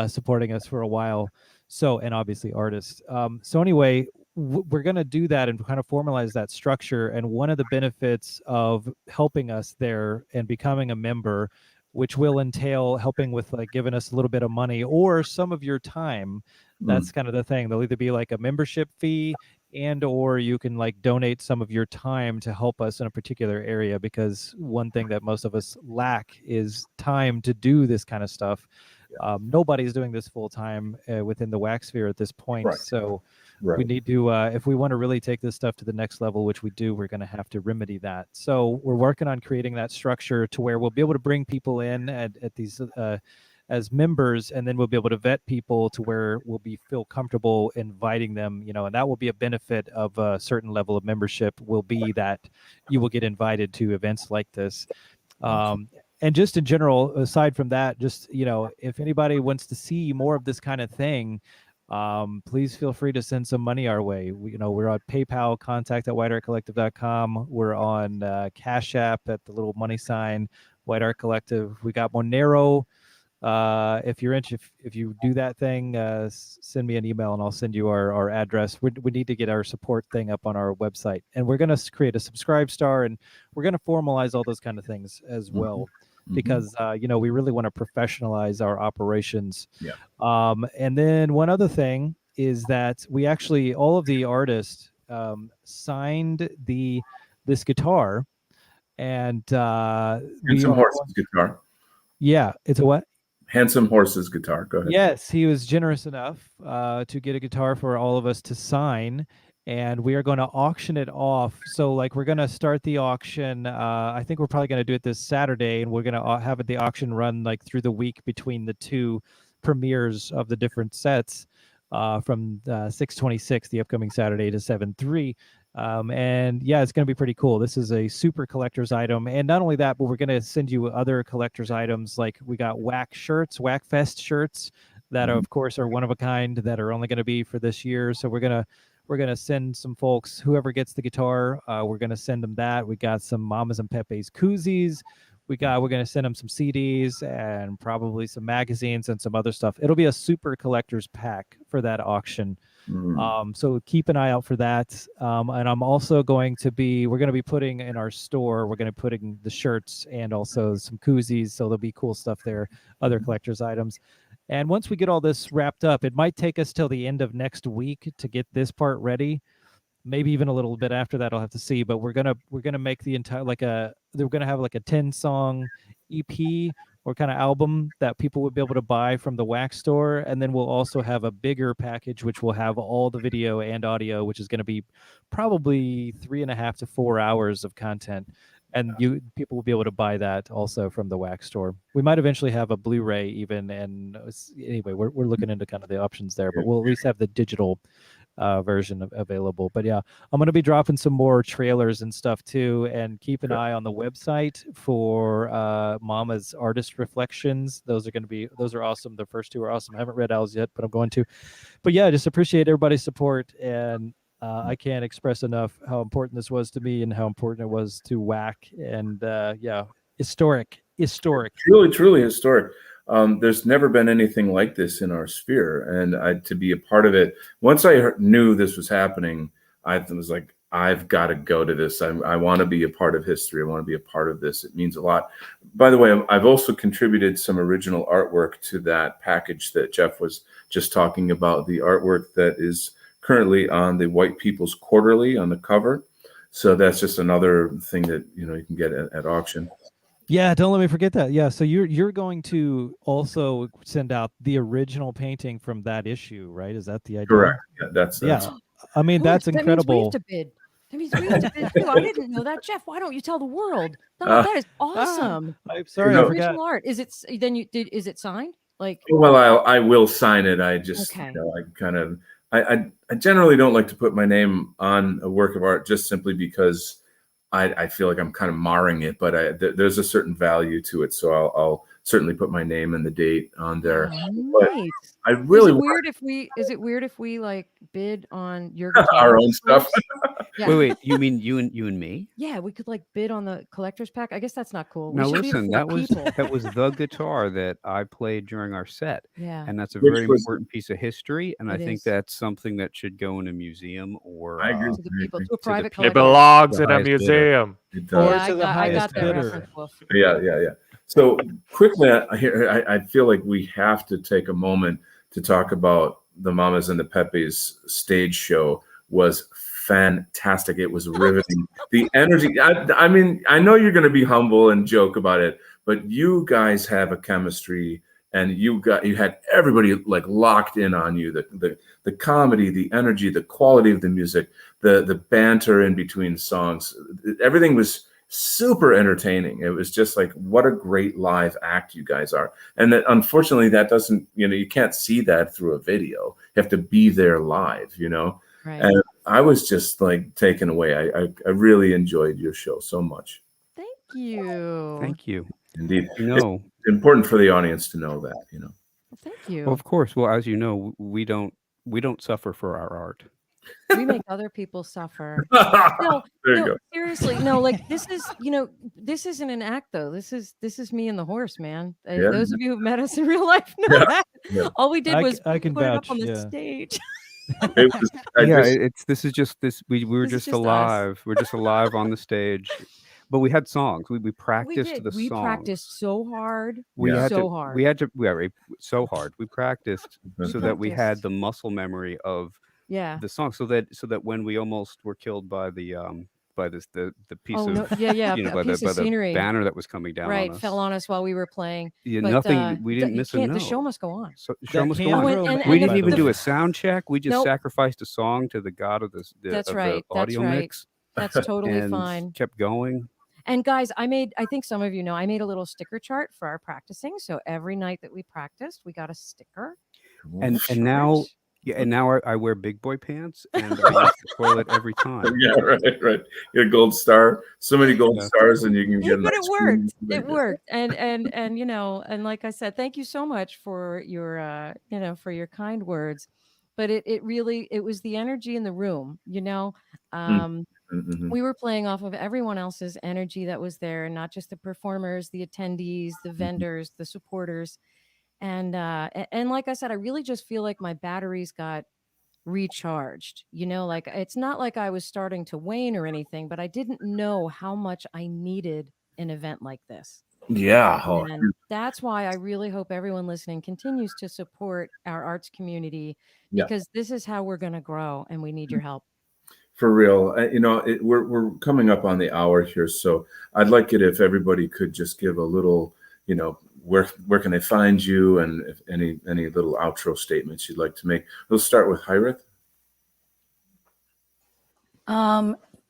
supporting us for a while. So, and obviously artists. So anyway, we're going to do that and kind of formalize that structure. And one of the benefits of helping us there and becoming a member, which will entail helping with like giving us a little bit of money or some of your time. That's kind of the thing. There'll either be like a membership fee or you can like donate some of your time to help us in a particular area, because one thing that most of us lack is time to do this kind of stuff. Nobody's doing this full time within the WAC sphere at this point. So we need to, if we want to really take this stuff to the next level, which we do, we're going to have to remedy that. So we're working on creating that structure to where we'll be able to bring people in at these as members, and then we'll be able to vet people to where we'll feel comfortable inviting them, and that will be a benefit of a certain level of membership, will be that you will get invited to events like this. And just in general, aside from that, just, if anybody wants to see more of this kind of thing, please feel free to send some money our way. We're on PayPal, contact@whiteartcollective.com. We're on Cash App at the little money sign. White Art Collective. We got Monero. If you're interested, if you do that thing, send me an email and I'll send you our address. We need to get our support thing up on our website, and we're going to create a subscribe star, and we're going to formalize all those kind of things as well, because we really want to professionalize our operations. Yeah. And then one other thing is that we actually, all of the artists signed this guitar, and Handsome Horse's guitar. Yeah, it's a what? Handsome Horse's guitar. Go ahead. Yes, he was generous enough to get a guitar for all of us to sign, and we are going to auction it off. So, like, we're going to start the auction. I think we're probably going to do it this Saturday, and we're going to have the auction run like through the week between the two premieres of the different sets, from 6/26, the upcoming Saturday, to 7/3. And yeah, it's going to be pretty cool. This is a super collector's item. And not only that, but we're going to send you other collector's items. Like, we got WAC shirts, WAC Fest shirts that of course are one of a kind, that are only going to be for this year. So we're going to send some folks, whoever gets the guitar, we're going to send them that. We got some Mamas and Pepe's koozies. We're going to send them some CDs and probably some magazines and some other stuff. It'll be a super collector's pack for that auction. So keep an eye out for that. And I'm also we're going to be putting in our store, we're going to put in the shirts and also some koozies. So there'll be cool stuff there, other collector's items. And once we get all this wrapped up, it might take us till the end of next week to get this part ready. Maybe even a little bit after that, I'll have to see. But we're gonna make the entire, they're gonna have like a 10-song EP or kind of album that people would be able to buy from the WAC store, and then we'll also have a bigger package which will have all the video and audio, which is going to be probably 3.5 to 4 hours of content, and people will be able to buy that also from the WAC store. We might eventually have a Blu-ray even, and anyway, we're looking into kind of the options there, but we'll at least have the digital version available. But yeah, I'm going to be dropping some more trailers and stuff too, and keep an eye on the website for Mama's Artist Reflections. Those are awesome. The first two are awesome. I haven't read Al's yet, but I'm going to. But yeah, just appreciate everybody's support, and I can't express enough how important this was to me and how important it was to WAC. And yeah, historic. Truly historic. There's never been anything like this in our sphere, and to be a part of it. Once I knew this was happening, I was like, I've got to go to this. I want to be a part of history. I want to be a part of this. It means a lot. By the way, I've also contributed some original artwork to that package that Jeff was just talking about, the artwork that is currently on the White People's Quarterly on the cover. So that's just another thing that you can get at auction. Yeah, don't let me forget that. Yeah, so you're going to also send out the original painting from that issue, right? Is that the idea? Correct. Yeah, that's I mean, that's incredible. That means we have to bid too. I didn't know that, Jeff. Why don't you tell the world? No, that is awesome. I'm sorry, I forgot. Original art. Is it signed? Like, well, I will sign it. I just I generally don't like to put my name on a work of art, just simply because I feel like I'm kind of marring it, but there's a certain value to it, so I'll certainly put my name and the date on there. Nice. I really is it weird if we like bid on your guitar? Our own stuff? Yeah. Wait, you mean you and me? Yeah, we could like bid on the collector's pack. I guess that's not cool. Now listen, that was the guitar that I played during our set. Yeah, and that's a very important piece of history, and I think that's something that should go in a museum or to the people, to a private collector. It belongs in a museum. Or to the highest bidder. Yeah. So quickly, I feel like we have to take a moment to talk about the Mamas and the Pepes stage show. Was fantastic. It was riveting. The energy. I mean, I know you're going to be humble and joke about it, but you guys have a chemistry, and you had everybody like locked in on you. The comedy, the energy, the quality of the music, the banter in between songs. Everything was super entertaining. It was just like, what a great live act you guys are. And that, unfortunately, that doesn't, you can't see that through a video. You have to be there live, Right. And I was just like taken away. I really enjoyed your show so much. Thank you. Thank you. Indeed. It's important for the audience to know that, Thank you. Well, of course. Well, as you know, we don't suffer for our art. We make other people suffer. There you go. Seriously, no. Like this is, this isn't an act though. This is me and the horse, man. Yeah. Those of you who've met us in real life know that. Yeah. All we did was I can put it up vouch, on the yeah. stage. This is just this. We were This is just just us. alive. We're just alive on the stage. But we had songs. We practiced the We songs. practiced so hard. We had so to. hard. We had to. We were so hard. We practiced so that we had practiced. the muscle memory of the song. So that when we almost were killed by the piece of a piece of scenery. banner that was coming down on us. Fell on us while we were playing. Yeah, but, nothing. We didn't miss a note. The show must go on. So show must go on. We didn't even do a sound check. We just sacrificed a song to the god of the audio mix. That's totally and fine. Kept going. And guys, I think some of you know, I made a little sticker chart for our practicing. So every night that we practiced, we got a sticker. And now I wear big boy pants and I use the toilet every time. Yeah, right. You get a gold star. So many gold stars, and you can get. But it worked. It worked. And like I said, thank you so much for your for your kind words. But it really was the energy in the room. We were playing off of everyone else's energy that was there, and not just the performers, the attendees, the vendors, the supporters. And like I said, I really just feel like my batteries got recharged. Like it's not like I was starting to wane or anything, but I didn't know how much I needed an event like this. Yeah. And that's why I really hope everyone listening continues to support our arts community, because this is how we're going to grow, and we need your help. For real. We're coming up on the hour here, so I'd like it if everybody could just give a little, where can they find you, and if any little outro statements you'd like to make. Let's start with Hireth.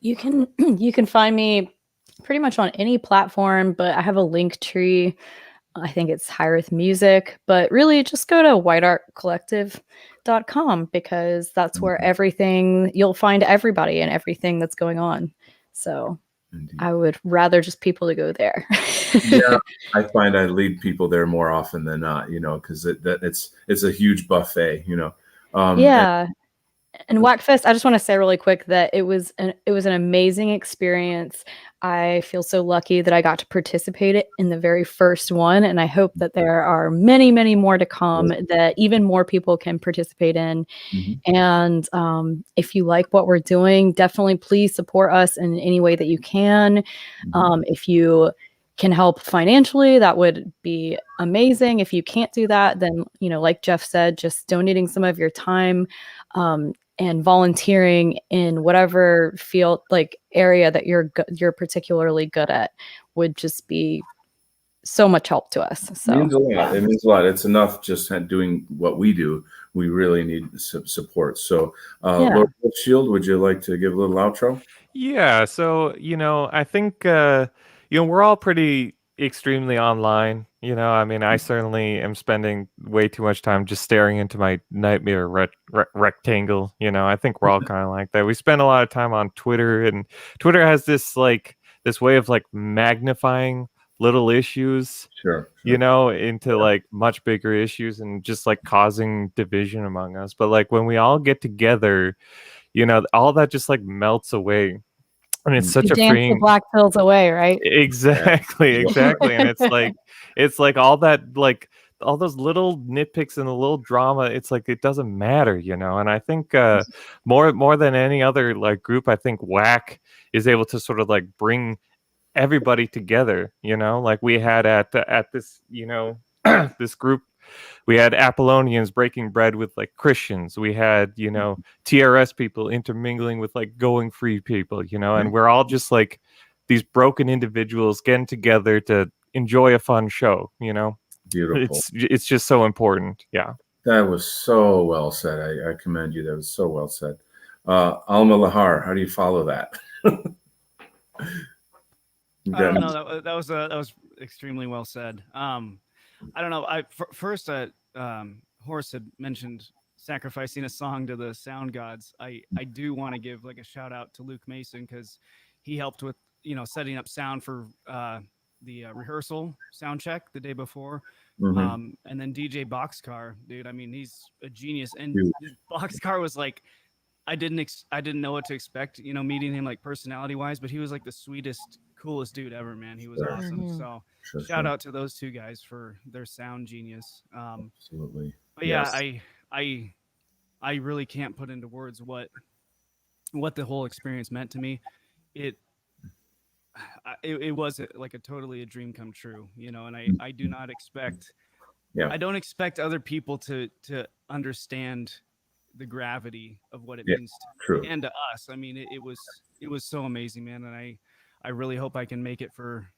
You can find me pretty much on any platform, but I have a link tree. I think it's Hireth Music, but really just go to whiteartcollective.com, because that's where you'll find everybody and everything that's going on. So I would rather just people to go there. Yeah, I find I lead people there more often than not, because it's a huge buffet, And WAC Fest, I just want to say really quick that it was an amazing experience. I feel so lucky that I got to participate in the very first one, and I hope that there are many, many more to come that even more people can participate in. And if you like what we're doing, definitely please support us in any way that you can. If you can help financially, that would be amazing. If you can't do that, then like Jeff said, just donating some of your time and volunteering in whatever field, like area that you're particularly good at, would just be so much help to us. So it means a lot. It's enough just doing what we do. We really need support. So Lord Shield, would you like to give a little outro? Yeah. So, I think, we're all pretty extremely online. I certainly am spending way too much time just staring into my nightmare rectangle. I think we're all kind of like that. We spend a lot of time on Twitter, and Twitter has this way of magnifying little issues, into much bigger issues, and just causing division among us. But when we all get together, all that just melts away. And it's such a freeing. The black pills away, right? Exactly. And it's all that, all those little nitpicks and the little drama. It's it doesn't matter, And I think more than any other group, I think WAC is able to sort of bring everybody together. We had at this, this group. We had Apollonians breaking bread with Christians. We had, TRS people intermingling with going free people, and we're all just these broken individuals getting together to enjoy a fun show, Beautiful. It's just so important. Yeah. That was so well said. I commend you. That was so well said. Alma Lahar, how do you follow that? I don't know. That was extremely well said. I don't know. First, Horst had mentioned sacrificing a song to the sound gods. I do want to give a shout out to Luke Mason, because he helped with setting up sound for the rehearsal sound check the day before. And then DJ Boxcar, dude. I mean, he's a genius. And Boxcar was I didn't know what to expect, meeting him like personality wise, but he was like the sweetest, coolest dude ever, man. He was awesome. So shout out to those two guys for their sound genius. Absolutely. But yeah, I really can't put into words what the whole experience meant to me. It was like a dream come true, and I do not expect, I don't expect other people to understand the gravity of what it means to me and to us. I mean, it was so amazing, man. And I really hope I can make it for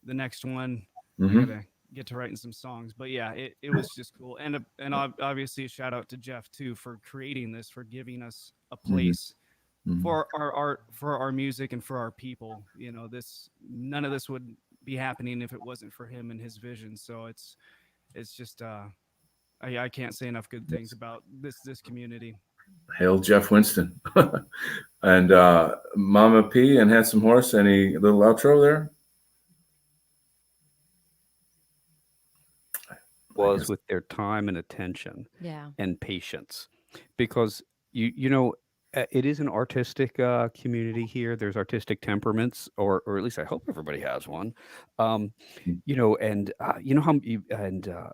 the next one. I gotta get to writing some songs, but yeah, it was just cool. And obviously a shout out to Jeff too, for creating this, for giving us a place for our art, for our music, and for our people. None of this would be happening if it wasn't for him and his vision. So it's just, I can't say enough good things about this community. Hail Jeff Winston. And Mama P and Handsome Horse, any little outro there? Was with their time and attention and patience, because it is an artistic community here. There's artistic temperaments, or at least I hope everybody has one. And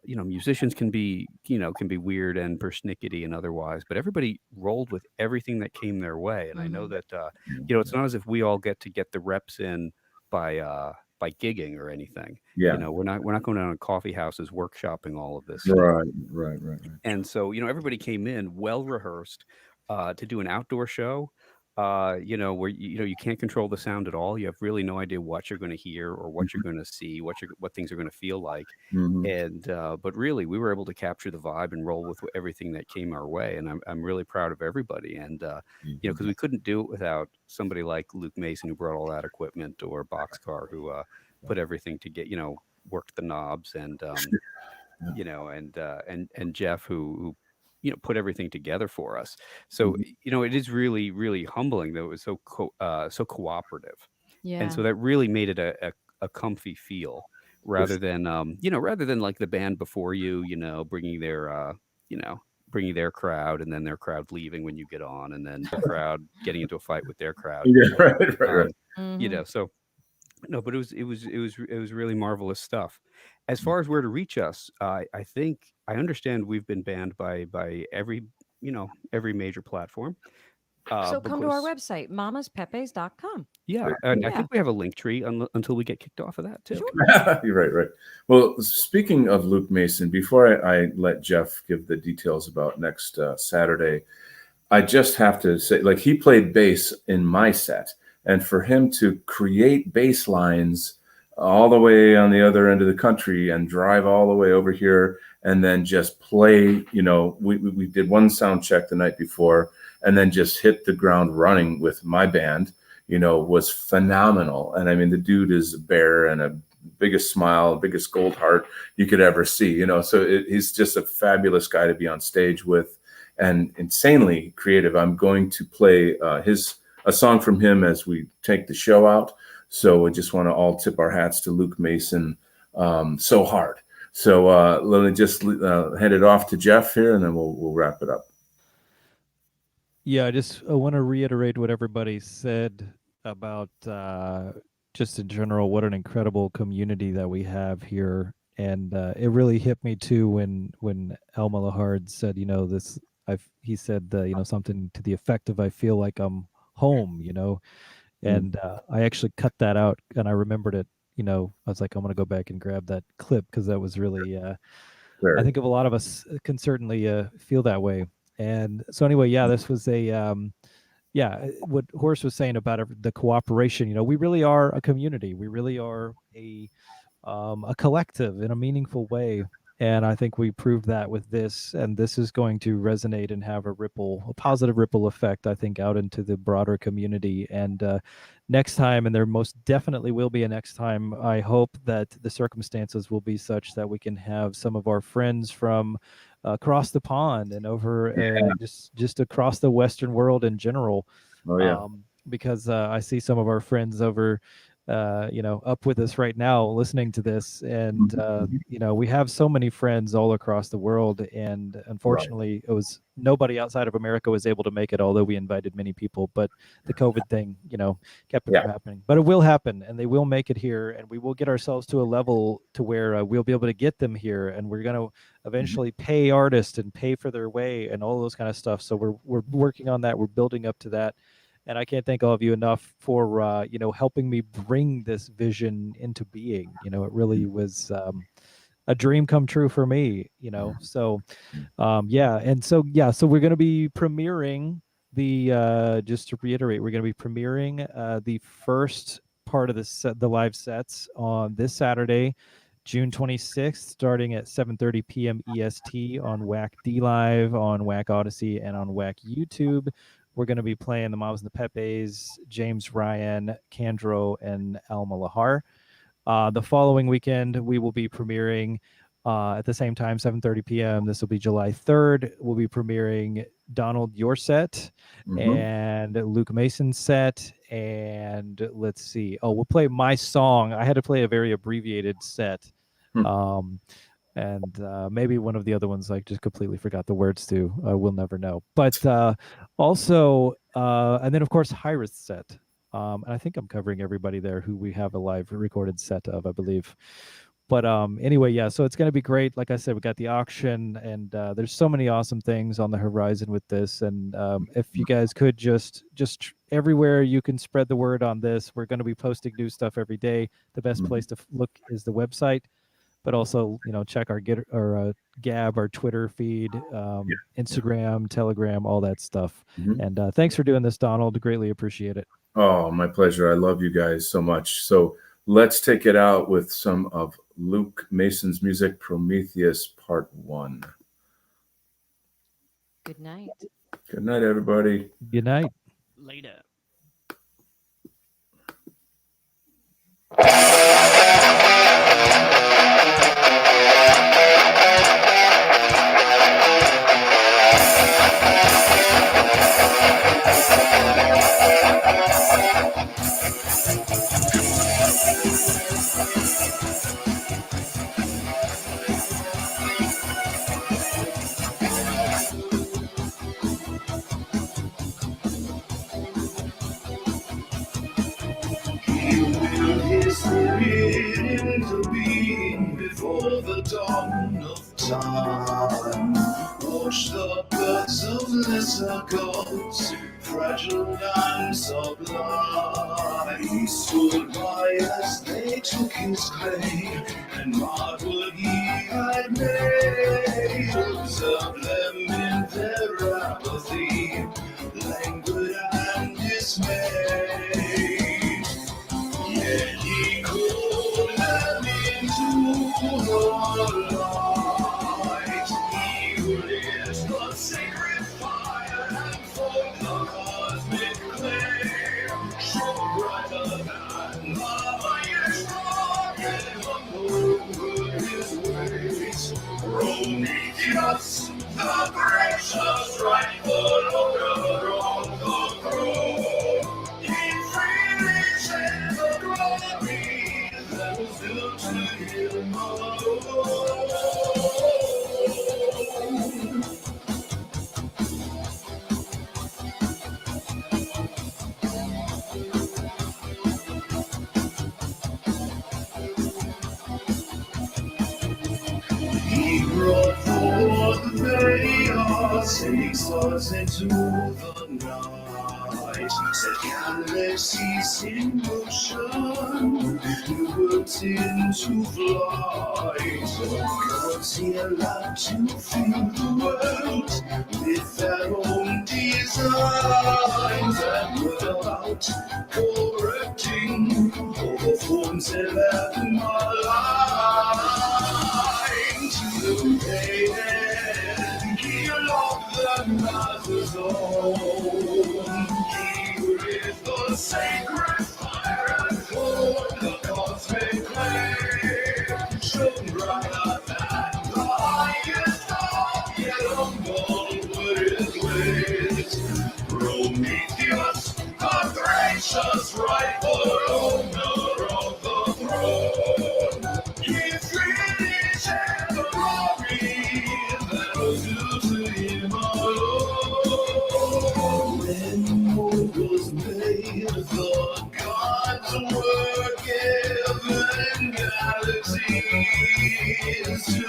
musicians can be weird and persnickety and otherwise, but everybody rolled with everything that came their way. And I know that it's not as if we all get the reps in by gigging or anything. We're not going down to coffee houses workshopping all of this stuff. Right. And so everybody came in well rehearsed to do an outdoor show, where you can't control the sound at all. You have really no idea what you're going to hear or what you're going to see, what things are going to feel like. And but really, we were able to capture the vibe and roll with everything that came our way. And I'm really proud of everybody. And because we couldn't do it without somebody like Luke Mason, who brought all that equipment, or Boxcar, who put everything to get worked the knobs, and and Jeff, who put everything together for us. So it is really, really humbling that it was so cooperative. And so that really made it a comfy feel, rather than like the band before bringing their crowd, and then their crowd leaving when you get on, and then the crowd getting into a fight with their crowd. Right. So no, but it was really marvelous stuff. As far as where to reach us, I think I understand we've been banned by every major platform. So come to our website, mamaspepes.com. Yeah, and I think we have a link tree until we get kicked off of that too. You're right. Well, speaking of Luke Mason, before I let Jeff give the details about next Saturday, I just have to say, like, he played bass in my set, and for him to create bass lines all the way on the other end of the country and drive all the way over here and then just play, we did one sound check the night before and then just hit the ground running with my band, was phenomenal. And I mean, the dude is a bear and a biggest smile, biggest gold heart you could ever see, so he's just a fabulous guy to be on stage with, and insanely creative. I'm going to play a song from him as we take the show out. So we just want to all tip our hats to Luke Mason so hard. So let me just hand it off to Jeff here, and then we'll wrap it up. Yeah, I want to reiterate what everybody said about just in general, what an incredible community that we have here. And it really hit me too when Elma Lahard said, he said, something to the effect of, I feel like I'm home, and I actually cut that out, and I remembered it. I was like, I'm gonna go back and grab that clip, because that was really I think of a lot of us can certainly feel that way. And so anyway, this was what Horace was saying about the cooperation. We really are a community. We really are a collective in a meaningful way. And I think we proved that with this, and this is going to resonate and have a positive ripple effect, I think, out into the broader community. And next time, and there most definitely will be a next time, I hope that the circumstances will be such that we can have some of our friends from across the pond and over just across the Western world in general. Oh, yeah. Because I see some of our friends over up with us right now listening to this. And we have so many friends all across the world, and unfortunately it was nobody outside of America was able to make it, although we invited many people. But the COVID thing kept it from happening. But it will happen, and they will make it here, and we will get ourselves to a level to where we'll be able to get them here, and we're going to eventually pay artists and pay for their way and all those kind of stuff. So we're working on that. We're building up to that. And I can't thank all of you enough for, helping me bring this vision into being. It really was a dream come true for me, So, so we're going to be premiering just to reiterate, we're going to be premiering the first part of the live sets on this Saturday, June 26th, starting at 7:30 p.m. EST on WAC DLive, on WAC Odysee, and on WAC YouTube. We're going to be playing the Moms and the Pepes, James Ryan, Candro, and Alma Lahar. The following weekend, we will be premiering at the same time, 7:30 p.m. This will be July 3rd. We'll be premiering Donald, your set, and Luke Mason's set. And let's see. Oh, we'll play my song. I had to play a very abbreviated set. And maybe one of the other ones, just completely forgot the words to. We'll never know. But also, and then of course, Hyra's set. And I think I'm covering everybody there who we have a live recorded set of, I believe. But anyway, yeah, so it's going to be great. Like I said, we got the auction, and there's so many awesome things on the horizon with this. And if you guys could just everywhere you can spread the word on this. We're going to be posting new stuff every day. The best place to look is the website. But also, check our Gab, our Twitter feed, Instagram, Telegram, all that stuff. And thanks for doing this, Donald. Greatly appreciate it. Oh, my pleasure. I love you guys so much. So let's take it out with some of Luke Mason's music, Prometheus Part 1. Good night. Good night, everybody. Good night. Later. Into being before the dawn of time. Watch the birds of lesser gods, fragile and sublime. He stood by as they took his clay, and marveled he had made. Observe them in their apathy, languid and dismayed. Yet he called them into the light. He who lives the sacred fire and formed the cosmic flame, shone brighter than the highest rock, and humbled his ways. Prometheus, the gracious rightful owner of the throne, he freely shared the glory that was due to him alone. He brought forth chaos, takes us into the night. Set galaxies in motion, words into flight. Gods he allowed to fill the world with their own designs, and were about correcting all the forms of their mind. To the end, he loved them as his own. He with the sacred fire and formed the cosmic flame, shone brighter than the highest star, yet humble were his ways. Prometheus, the gracious rightful owner the gods were given galaxies to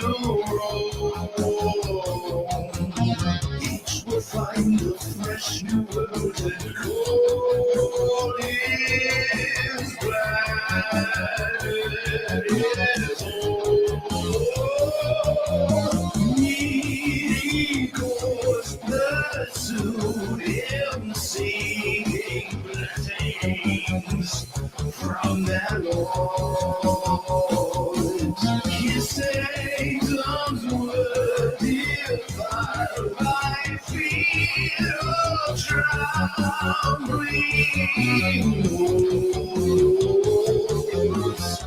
roam. Each will find a fresh new world and call his planet home. Eagles pursued him, seeking blessings from their lords. His sanctums were defiled by fear of trembling wolves.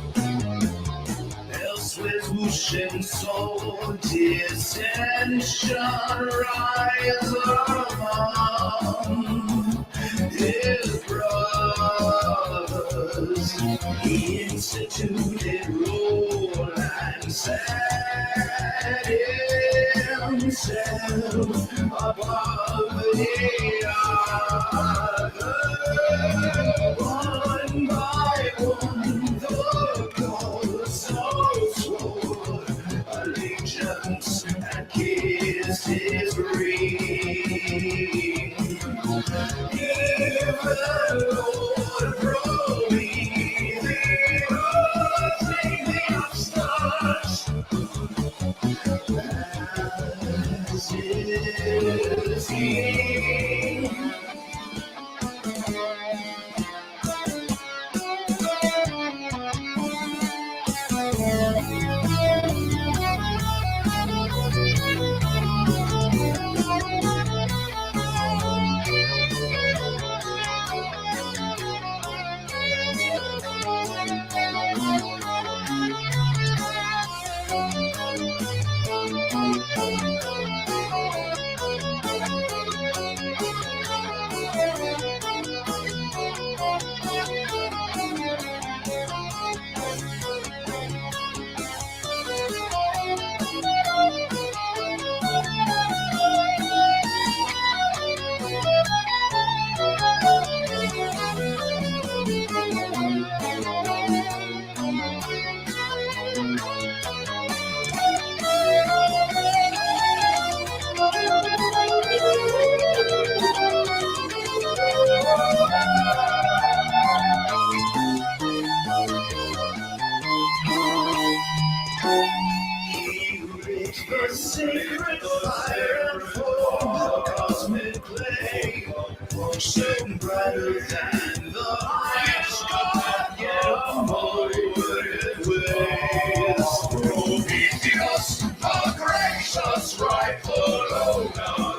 Elsewhere whooshing soul, dissension rise among his brothers. He instituted rule and set himself above the others. One by one, the gods swore allegiance and kissed his ring. Give the Lord Prometheus, sing the upstarts as his king. The sacred fire and form the cosmic clay, shone brighter than the highest god, yet avoided ways. Prometheus, the gracious rightful owner